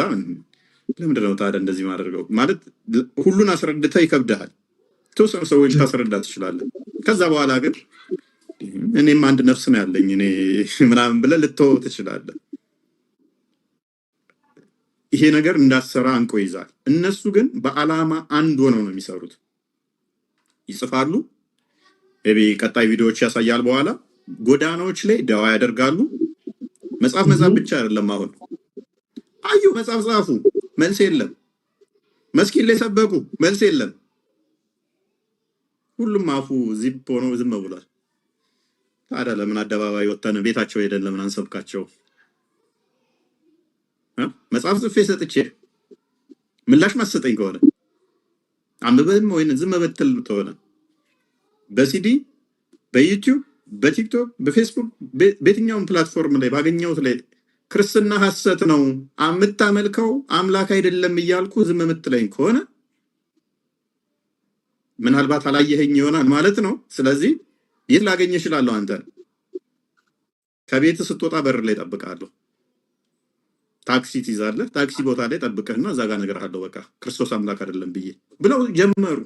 ለምንድን ነው ታዲያ እንደዚህ ማድረገው ማለት ሁሉን አስረድተህ ይከብድሃል። ተወሰኑ ሰዎች ታስረዳ ትችላለህ። ከዛ በኋላ ግን እኔም አንድ ነፍስ ነው ያለኝ እኔ ምናምን ብለህ ልትተወው ትችላለህ። ይሄ ነገር እንዳሰራ አንቆ ይዛል። እነሱ ግን በአላማ አንድ ሆነው ነው የሚሰሩት። ይጽፋሉ፣ ቀጣይ ቪዲዮዎች ያሳያል። በኋላ ጎዳናዎች ላይ ደዋ ያደርጋሉ። መጽሐፍ ብቻ አይደለም። አሁን አዩ መጽሐፍ ጻፉ፣ መልስ የለም። መስኪን ላይ ሰበኩ፣ መልስ የለም። ሁሉም አፉ ዚፕ ሆኖ ዝም ብሏል። ታዲያ ለምን አደባባይ ወጥተን ቤታቸው ሄደን ለምን አንሰብካቸው? መጽሐፍ ጽፌ ሰጥቼ ምላሽ ማሰጠኝ ከሆነ አንብበህም ወይ ዝም በትል ተሆነ በሲዲ በዩቲዩብ በቲክቶክ በፌስቡክ በየትኛውም ፕላትፎርም ላይ ባገኘሁት ላይ ክርስትና ሐሰት ነው የምታመልከው አምላክ አይደለም እያልኩ ዝም የምትለኝ ከሆነ ምናልባት አላየኸኝ ይሆናል ማለት ነው። ስለዚህ የት ላገኝ እችላለሁ? አንተ ከቤት ስትወጣ በር ላይ ጠብቃለሁ። ታክሲ ትይዛለህ። ታክሲ ቦታ ላይ ጠብቀህና እዛ ጋር እነግርሃለሁ በቃ ክርስቶስ አምላክ አይደለም ብዬ ብለው ጀመሩ።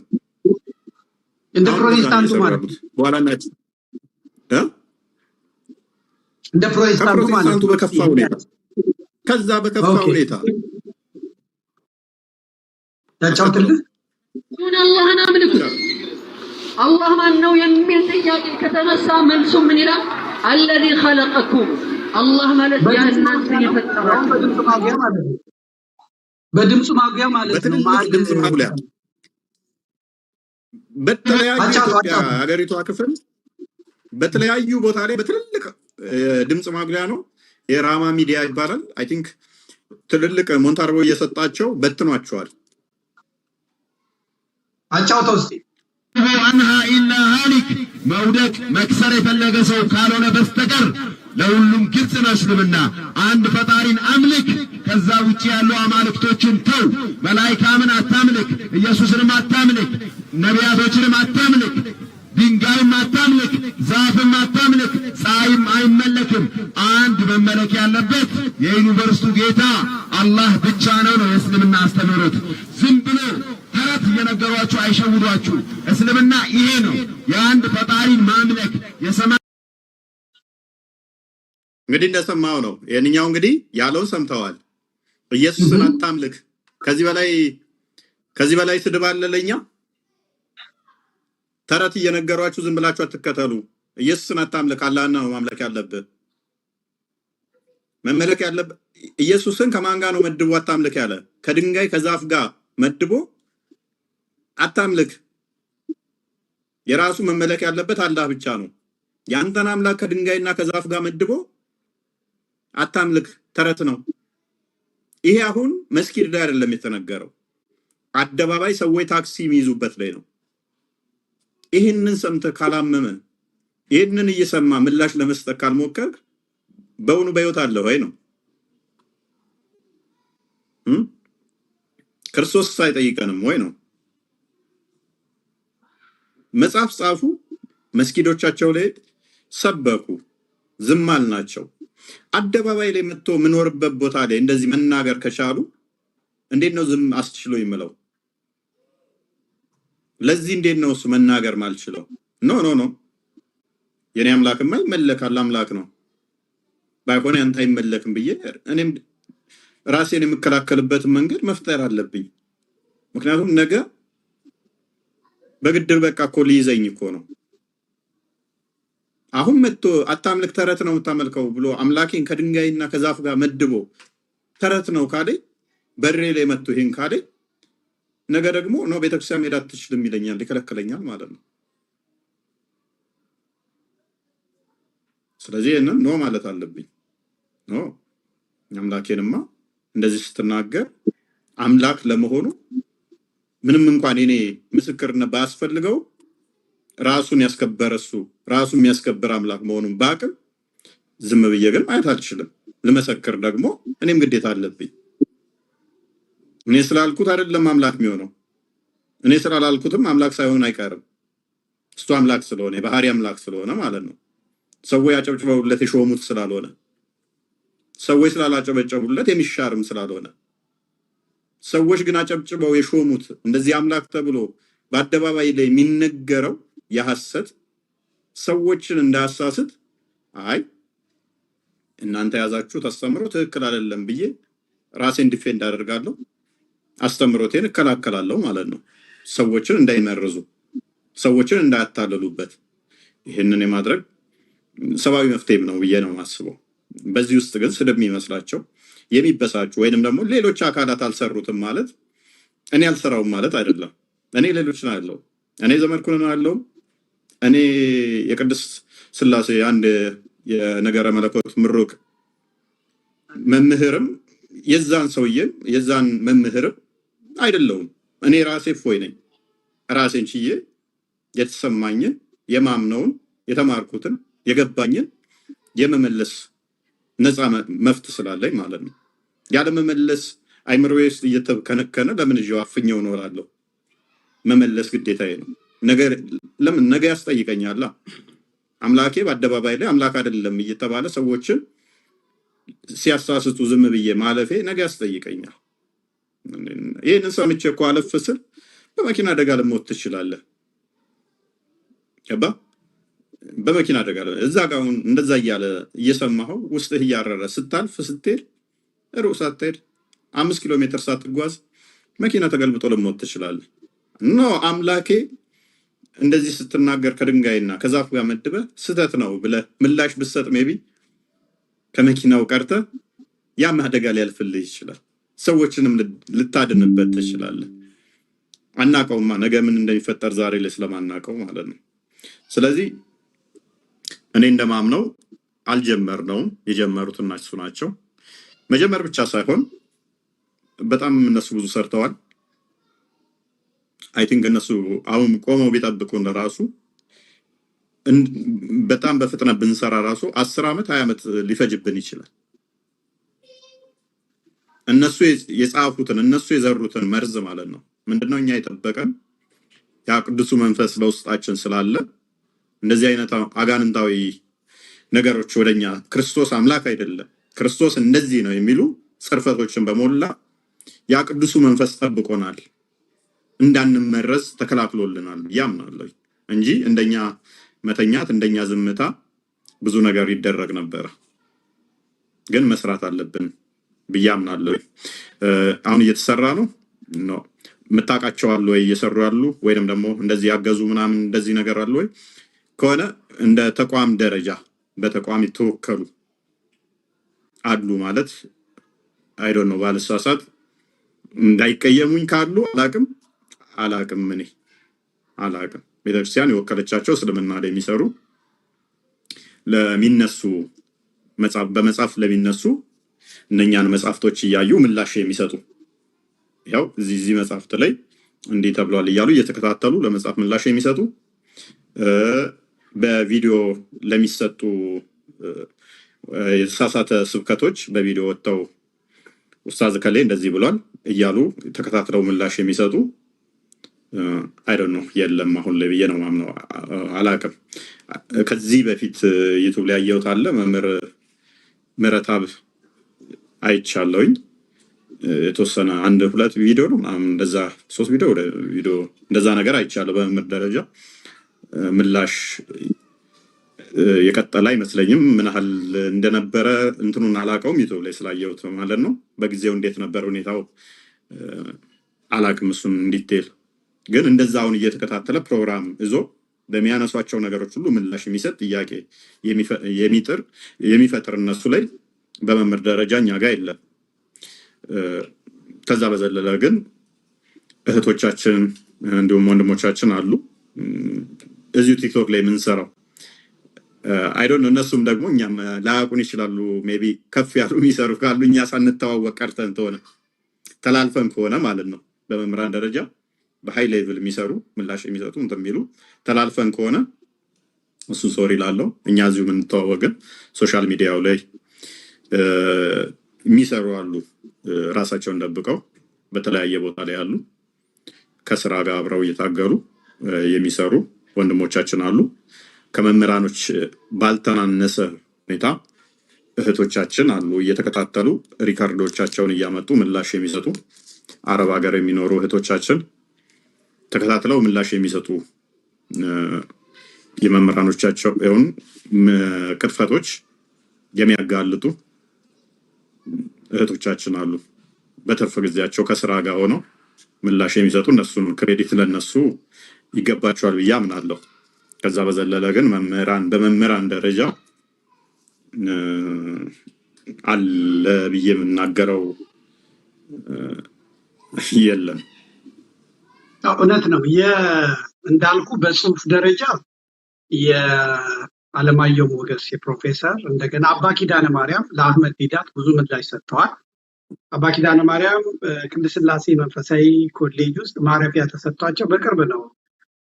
እንደ ፕሮቴስታንቱ ማለት በኋላ ናቸው እንደ ፕሮቴስታንቱ በከፋ ሁኔታ ከዛ በከፋ ሁኔታ ያጫውትልህ አላህን አምልኩ። አላህ ማን ነው የሚል ጥያቄ ከተነሳ መልሱ ምን ይላል? አለዚ ኸለቀኩም አላህ ማለት ያንተ የፈጠራችሁ። በድምጽ ማጉያ ማለት ነው። ድምጽ ማጉያ በተለያዩ ሀገሪቷ ክፍል በተለያዩ ቦታ ላይ በትልልቅ ድምጽ ማጉያ ነው። የራማ ሚዲያ ይባላል። አይ ቲንክ ትልልቅ ሞንታርቦ እየሰጣቸው በትኗቸዋል። አጫውተው እስቲ አንሃ ኢላ ሃሊክ መውደቅ መክሰር የፈለገ ሰው ካልሆነ በስተቀር ለሁሉም ግልጽ ነው እስልምና። አንድ ፈጣሪን አምልክ፣ ከዛ ውጪ ያሉ አማልክቶችን ተው። መላኢካምን አታምልክ፣ ኢየሱስንም አታምልክ፣ ነቢያቶችንም አታምልክ፣ ድንጋይም አታምልክ፣ ዛፍም አታምልክ፣ ፀሐይም አይመለክም። አንድ መመለክ ያለበት የዩኒቨርስቱ ጌታ አላህ ብቻ ነው የእስልምና አስተምህሮት። ዝም ብሎ ተረት እየነገሯችሁ አይሸውዷችሁ። እስልምና ይሄ ነው፣ የአንድ ፈጣሪን ማምለክ። የሰማይ እንግዲህ እንደሰማው ነው። የኛው እንግዲህ ያለው ሰምተዋል። ኢየሱስን አታምልክ። ከዚህ በላይ ስድብ አለ ለኛ? ተረት እየነገሯችሁ ዝም ብላችሁ አትከተሉ። ኢየሱስን አታምልክ። አላህን ነው ማምለክ ያለብህ። መመለክ ያለብህ ኢየሱስን ከማን ጋር ነው መድቦ አታምልክ ያለ? ከድንጋይ ከዛፍ ጋር መድቦ አታምልክ። የራሱ መመለክ ያለበት አላህ ብቻ ነው። ያንተን አምላክ ከድንጋይና ከዛፍ ጋር መድቦ አታምልክ ተረት ነው። ይሄ አሁን መስጊድ ላይ አይደለም የተነገረው፣ አደባባይ ሰዎች ታክሲ የሚይዙበት ላይ ነው። ይህንን ሰምተህ ካላመመ፣ ይህንን እየሰማ ምላሽ ለመስጠት ካልሞከርክ በእውኑ በሕይወት አለ ወይ ነው? ክርስቶስ ሳይጠይቀንም ወይ ነው? መጽሐፍ ጻፉ፣ መስጊዶቻቸው ላይ ሰበኩ፣ ዝም አልናቸው። አደባባይ ላይ መጥቶ የምኖርበት ቦታ ላይ እንደዚህ መናገር ከቻሉ እንዴት ነው ዝም አስችሎ ይምለው? ለዚህ እንዴት ነው እሱ መናገር ማልችለው? ኖ የኔ አምላክማ ይመለካል፣ አምላክ ነው። ባይሆን አንተ አይመለክም ብዬ እኔም ራሴን የምከላከልበትን መንገድ መፍጠር አለብኝ። ምክንያቱም ነገ በግድር በቃ እኮ ሊይዘኝ እኮ ነው። አሁን መጥቶ አታምልክ ተረት ነው የምታመልከው ብሎ አምላኬን ከድንጋይና ከዛፍ ጋር መድቦ ተረት ነው ካለኝ፣ በሬ ላይ መጥቶ ይሄን ካለኝ፣ ነገ ደግሞ ነው ቤተክርስቲያን መሄድ አትችልም ይለኛል፣ ይከለክለኛል ማለት ነው። ስለዚህ ይሄንን ነው ማለት አለብኝ። አምላኬንማ እንደዚህ ስትናገር አምላክ ለመሆኑ ምንም እንኳን እኔ ምስክርነት ባያስፈልገው ራሱን ያስከበረ እሱ ራሱ የሚያስከብር አምላክ መሆኑን ባቅም ዝም ብዬ ግን ማየት አልችልም። ልመሰክር ደግሞ እኔም ግዴታ አለብኝ። እኔ ስላልኩት አይደለም አምላክ የሚሆነው፣ እኔ ስላላልኩትም አምላክ ሳይሆን አይቀርም። እሱ አምላክ ስለሆነ የባህሪ አምላክ ስለሆነ ማለት ነው። ሰዎች ያጨብጭበውለት የሾሙት ስላልሆነ፣ ሰዎች ስላላጨበጨቡለት የሚሻርም ስላልሆነ፣ ሰዎች ግን አጨብጭበው የሾሙት እንደዚህ አምላክ ተብሎ በአደባባይ ላይ የሚነገረው የሐሰት ሰዎችን እንዳያሳስት አይ እናንተ ያዛችሁት አስተምሮ ትክክል አይደለም ብዬ ራሴን ዲፌንድ አደርጋለሁ፣ አስተምሮቴን እከላከላለሁ ማለት ነው። ሰዎችን እንዳይመርዙ፣ ሰዎችን እንዳያታለሉበት ይህንን የማድረግ ሰብአዊ መፍትሄም ነው ብዬ ነው የማስበው። በዚህ ውስጥ ግን ስድብ የሚመስላቸው የሚበሳጩ ወይንም ደግሞ ሌሎች አካላት አልሰሩትም ማለት እኔ አልሰራውም ማለት አይደለም። እኔ ሌሎችን አለው፣ እኔ ዘመድኩን አለው፣ እኔ የቅድስት ሥላሴ አንድ የነገረ መለኮት ምሩቅ መምህርም የዛን ሰውዬም የዛን መምህርም አይደለሁም። እኔ ራሴ እፎይ ነኝ። ራሴን ችዬ የተሰማኝን የማምነውን የተማርኩትን የገባኝን የመመለስ ነፃ መፍት ስላለኝ ማለት ነው። ያለ መመለስ አይምሮዬ ውስጥ እየተከነከነ ለምን እዚሁ አፍኜው እኖራለሁ? መመለስ ግዴታዬ ነው። ለምን ነገ ያስጠይቀኛል። አምላኬ በአደባባይ ላይ አምላክ አይደለም እየተባለ ሰዎችን ሲያሳስቱ ዝም ብዬ ማለፌ ነገ ያስጠይቀኛል። ይህንን ሰምቼ እኮ አለፍ ስል በመኪና አደጋ ልሞት ትችላለህ። ገባ? በመኪና አደጋ እዛ ጋር እንደዛ እያለ እየሰማኸው ውስጥህ እያረረ ስታልፍ ስትሄድ ሩቅ ሳትሄድ 5 ኪሎ ሜትር ሳትጓዝ መኪና ተገልብጦ ልሞት ትችላለህ። ኖ አምላኬ እንደዚህ ስትናገር ከድንጋይና ከዛፍ ጋር መድበህ ስህተት ነው ብለህ ምላሽ ብትሰጥ ሜቢ ከመኪናው ቀርተህ ያም አደጋ ሊያልፍልህ ይችላል። ሰዎችንም ልታድንበት ትችላለህ። አናውቀውማ ነገ ምን እንደሚፈጠር ዛሬ ላይ ስለማናውቀው ማለት ነው። ስለዚህ እኔ እንደማምነው አልጀመርነውም፣ የጀመሩት እነሱ ናቸው። መጀመር ብቻ ሳይሆን በጣም እነሱ ብዙ ሰርተዋል። አይ ቲንክ እነሱ አሁን ቆመው ቢጠብቁን ራሱ በጣም በፍጥነት ብንሰራ ራሱ 10 ዓመት 20 ዓመት ሊፈጅብን ይችላል። እነሱ የጻፉትን እነሱ የዘሩትን መርዝ ማለት ነው። ምንድነው እኛ የጠበቀን ያ ቅዱሱ መንፈስ በውስጣችን ስላለ እንደዚህ አይነት አጋንንታዊ ነገሮች ወደኛ ክርስቶስ አምላክ አይደለም ክርስቶስ እንደዚህ ነው የሚሉ ጽርፈቶችን በሞላ ያ ቅዱሱ መንፈስ ጠብቆናል፣ እንዳንመረዝ ተከላክሎልናል ያምናለሁ እንጂ እንደኛ መተኛት እንደኛ ዝምታ ብዙ ነገር ይደረግ ነበር። ግን መስራት አለብን ብያምናለሁ። አሁን እየተሰራ ነው ነው መታቃቸው አሉ ወይ እየሰሩ ያሉ ወይንም ደግሞ እንደዚህ ያገዙ ምናምን እንደዚህ ነገር አሉ ወይ ከሆነ እንደ ተቋም ደረጃ በተቋም የተወከሉ አሉ ማለት አይ ዶንት ኖ ባልሳሳት እንዳይቀየሙኝ ካሉ አላቅም እኔ አላቅም። ቤተክርስቲያን የወከለቻቸው እስልምና ላይ የሚሰሩ ለሚነሱ በመጽሐፍ ለሚነሱ እነኛን መጽሐፍቶች እያዩ ምላሽ የሚሰጡ ያው እዚህ መጽሐፍት ላይ እንዲህ ተብሏል እያሉ እየተከታተሉ ለመጽሐፍ ምላሽ የሚሰጡ በቪዲዮ ለሚሰጡ የተሳሳተ ስብከቶች በቪዲዮ ወጥተው ኡስታዝ ከሌ እንደዚህ ብሏል እያሉ ተከታትለው ምላሽ የሚሰጡ አይ ዶንት ኖ የለም አሁን ላይ ብዬ ነው ማምነው። አላቅም። ከዚህ በፊት ዩቲዩብ ላይ ያየሁት አለ መምህር ምረታብ አይቻለሁኝ የተወሰነ 1-2 ቪዲዮ ነው እንደዛ 3 ቪዲዮ እንደዛ ነገር አይቻለሁ። በመምህር ደረጃ ምላሽ የቀጠለ አይመስለኝም። ምን ያህል እንደነበረ እንትኑን አላውቀውም። ዩቲዩብ ላይ ስላየሁት ማለት ነው። በጊዜው እንዴት ነበር ሁኔታው አላውቅም እሱን ዲቴል። ግን እንደዛውን እየተከታተለ ፕሮግራም እዞ በሚያነሷቸው ነገሮች ሁሉ ምላሽ የሚሰጥ ጥያቄ የሚፈጥር እነሱ ላይ በመምህር ደረጃ እኛ ጋር የለም። ከዛ በዘለለ ግን እህቶቻችን እንዲሁም ወንድሞቻችን አሉ እዚሁ ቲክቶክ ላይ የምንሰራው አይ ዶንት ኖ እነሱም ደግሞ እኛም ላያውቁን ይችላሉ። ሜቢ ከፍ ያሉ የሚሰሩ ካሉ እኛ ሳንተዋወቅ ቀርተን ተሆነ ተላልፈን ከሆነ ማለት ነው በመምህራን ደረጃ በሃይ ሌቭል የሚሰሩ ምላሽ የሚሰጡ እንደሚሉ ተላልፈን ከሆነ እሱ ሶሪ ላለው እኛ እዚሁ የምንተዋወቅ ሶሻል ሚዲያው ላይ የሚሰሩ አሉ ራሳቸውን ደብቀው በተለያየ ቦታ ላይ ያሉ ከስራ ጋር አብረው እየታገሉ የሚሰሩ ወንድሞቻችን አሉ። ከመምህራኖች ባልተናነሰ ሁኔታ እህቶቻችን አሉ እየተከታተሉ ሪካርዶቻቸውን እያመጡ ምላሽ የሚሰጡ አረብ ሀገር የሚኖሩ እህቶቻችን ተከታትለው ምላሽ የሚሰጡ የመምህራኖቻቸው ይሁን ቅጥፈቶች የሚያጋልጡ እህቶቻችን አሉ። በትርፍ ጊዜያቸው ከስራ ጋር ሆነው ምላሽ የሚሰጡ እነሱን ክሬዲት ለነሱ ይገባቸዋል ብዬ አምናለሁ። ከዛ በዘለለ ግን በመምህራን ደረጃ አለ ብዬ የምናገረው የለም። እውነት ነው። እንዳልኩ በጽሁፍ ደረጃ የአለማየሁ ሞገስ የፕሮፌሰር እንደገና አባ ኪዳነ ማርያም ለአህመድ ዲዳት ብዙ ምላሽ ሰጥተዋል። አባ ኪዳነ ማርያም ቅድስት ሥላሴ መንፈሳዊ ኮሌጅ ውስጥ ማረፊያ ተሰጥቷቸው በቅርብ ነው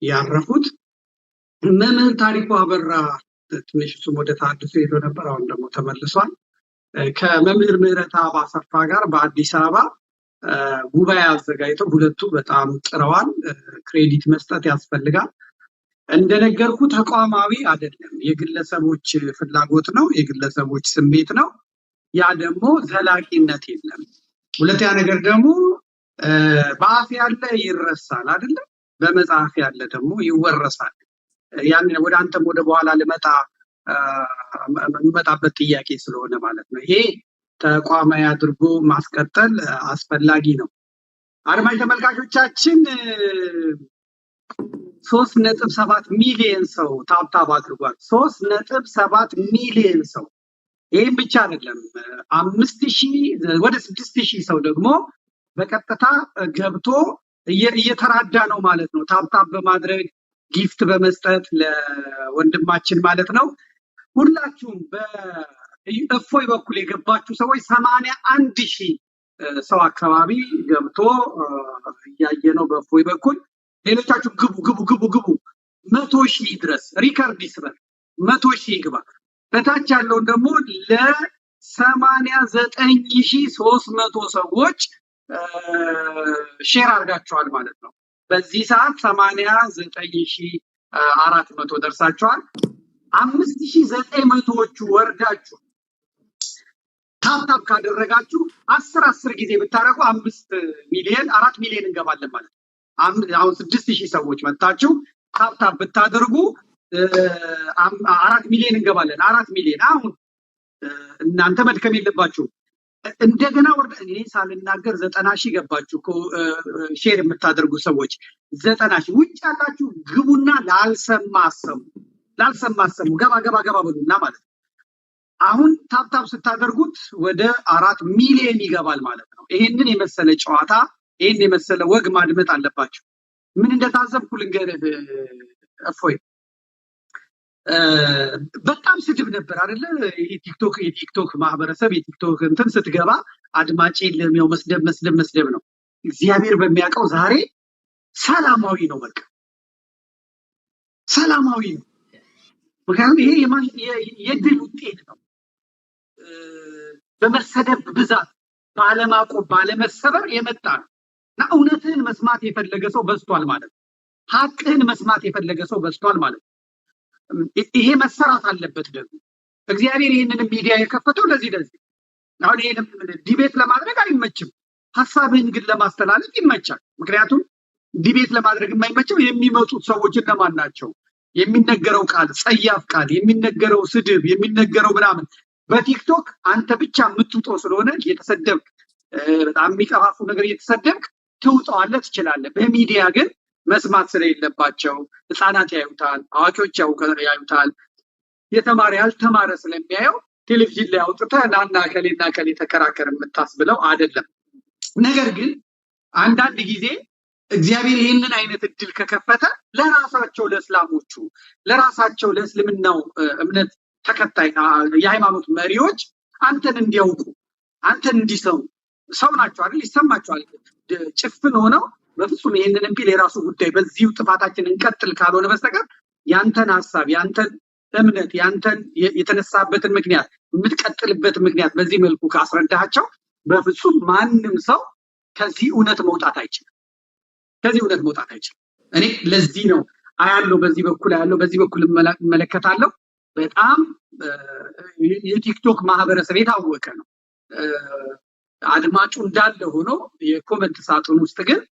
ያረፉት። መምህር ታሪኩ አበራ ትንሽ እሱም ወደ ተሐድሶ ሄዶ ነበር፣ አሁን ደግሞ ተመልሷል። ከመምህር ምህረተአብ አሰፋ ጋር በአዲስ አበባ ጉባኤ አዘጋጅተው ሁለቱ በጣም ጥረዋል። ክሬዲት መስጠት ያስፈልጋል። እንደነገርኩ ተቋማዊ አይደለም፣ የግለሰቦች ፍላጎት ነው፣ የግለሰቦች ስሜት ነው። ያ ደግሞ ዘላቂነት የለም። ሁለተኛ ነገር ደግሞ በአፍ ያለ ይረሳል አይደለም፣ በመጽሐፍ ያለ ደግሞ ይወረሳል። ያን ወደ አንተም ወደ በኋላ ልመጣበት ጥያቄ ስለሆነ ማለት ነው። ይሄ ተቋማዊ አድርጎ ማስቀጠል አስፈላጊ ነው። አድማጭ ተመልካቾቻችን 3.7 ሚሊዮን ሰው ታብታብ አድርጓል። 3.7 ሚሊዮን ሰው። ይህም ብቻ አይደለም፣ 5000 ወደ 6000 ሰው ደግሞ በቀጥታ ገብቶ እየተራዳ ነው ማለት ነው። ታብታብ በማድረግ ጊፍት በመስጠት ለወንድማችን ማለት ነው። ሁላችሁም በእፎይ በኩል የገባችሁ ሰዎች 81,000 ሰው አካባቢ ገብቶ እያየ ነው በእፎይ በኩል። ሌሎቻችሁ ግቡ 100,000 ድረስ ሪከርድ ይስበር፣ 100,000 ይግባ። በታች ያለውን ደግሞ ለ89,300 ሰዎች ሼር አድርጋችኋል ማለት ነው። በዚህ ሰዓት 89,400 ደርሳችኋል። 5,900ዎቹ ወርዳችሁ ታፕታፕ ካደረጋችሁ 10 ጊዜ ብታረጉ 5 ሚሊዮን 4 ሚሊዮን እንገባለን ማለት ነው። አሁን 6,000 ሰዎች መጣችሁ ታፕታፕ ብታደርጉ 4 ሚሊዮን እንገባለን። 4 ሚሊዮን አሁን እናንተ መድከም የለባችሁ። እንደገና እኔ ሳልናገር 90,000 ገባችሁ ሼር የምታደርጉ ሰዎች 90,000 ውጭ ያላችሁ ግቡና ላልሰማ አሰሙ ገባ በሉና ማለት ነው። አሁን ታፕታፕ ስታደርጉት ወደ 4 ሚሊዮን ይገባል ማለት ነው። ይሄንን የመሰለ ጨዋታ፣ ይሄን የመሰለ ወግ ማድመጥ አለባችሁ። ምን እንደታዘብኩ ልንገርህ እፎይ። በጣም ስድብ ነበር አይደለ? የቲክቶክ ማህበረሰብ የቲክቶክ እንትን ስትገባ አድማጭ የለም፣ ያው መስደብ ነው። እግዚአብሔር በሚያውቀው ዛሬ ሰላማዊ ነው፣ በቃ ሰላማዊ ነው። ምክንያቱም ይሄ የድል ውጤት ነው። በመሰደብ ብዛት ባለማቆም ባለመሰበር የመጣ ነው እና እውነትህን መስማት የፈለገ ሰው በዝቷል ማለት ነው። ሀቅህን መስማት የፈለገ ሰው በዝቷል ማለት ነው። ይሄ መሰራት አለበት። ደግሞ እግዚአብሔር ይህንን ሚዲያ የከፈተው ለዚህ አሁን ይሄን ዲቤት ለማድረግ አይመችም፣ ሐሳብህን ግን ለማስተላለፍ ይመቻል። ምክንያቱም ዲቤት ለማድረግ የማይመቸው የሚመጡት ሰዎች እነማን ናቸው? የሚነገረው ቃል ጸያፍ ቃል፣ የሚነገረው ስድብ፣ የሚነገረው ምናምን በቲክቶክ አንተ ብቻ የምትውጠው ስለሆነ እየተሰደብክ በጣም የሚቀፋፉ ነገር እየተሰደብክ ትውጠዋለህ፣ ትችላለህ። በሚዲያ ግን መስማት ስለሌለባቸው ህፃናት ያዩታል፣ አዋቂዎች ያዩታል፣ የተማረ ያልተማረ ስለሚያየው ቴሌቪዥን ላይ አውጥተህ ናና ከሌና ከሌ ተከራከር የምታስብለው አይደለም። ነገር ግን አንዳንድ ጊዜ እግዚአብሔር ይህንን አይነት እድል ከከፈተ ለራሳቸው ለእስላሞቹ ለራሳቸው ለእስልምናው እምነት ተከታይ የሃይማኖት መሪዎች አንተን እንዲያውቁ አንተን እንዲሰሙ ሰው ናቸው አይደል? ይሰማቸዋል። ጭፍን ሆነው በፍጹም ይሄንን እንቢል የራሱ ጉዳይ በዚሁ ጥፋታችን እንቀጥል ካልሆነ በስተቀር ያንተን ሐሳብ ያንተን እምነት ያንተን የተነሳበትን ምክንያት የምትቀጥልበት ምክንያት በዚህ መልኩ ካስረዳቸው በፍጹም ማንም ሰው ከዚህ እውነት መውጣት አይችልም። እኔ ለዚህ ነው አያለው፣ በዚህ በኩል አያለው፣ በዚህ በኩል እመለከታለሁ። በጣም የቲክቶክ ማህበረሰብ የታወቀ ነው። አድማጩ እንዳለ ሆኖ የኮመንት ሳጥን ውስጥ ግን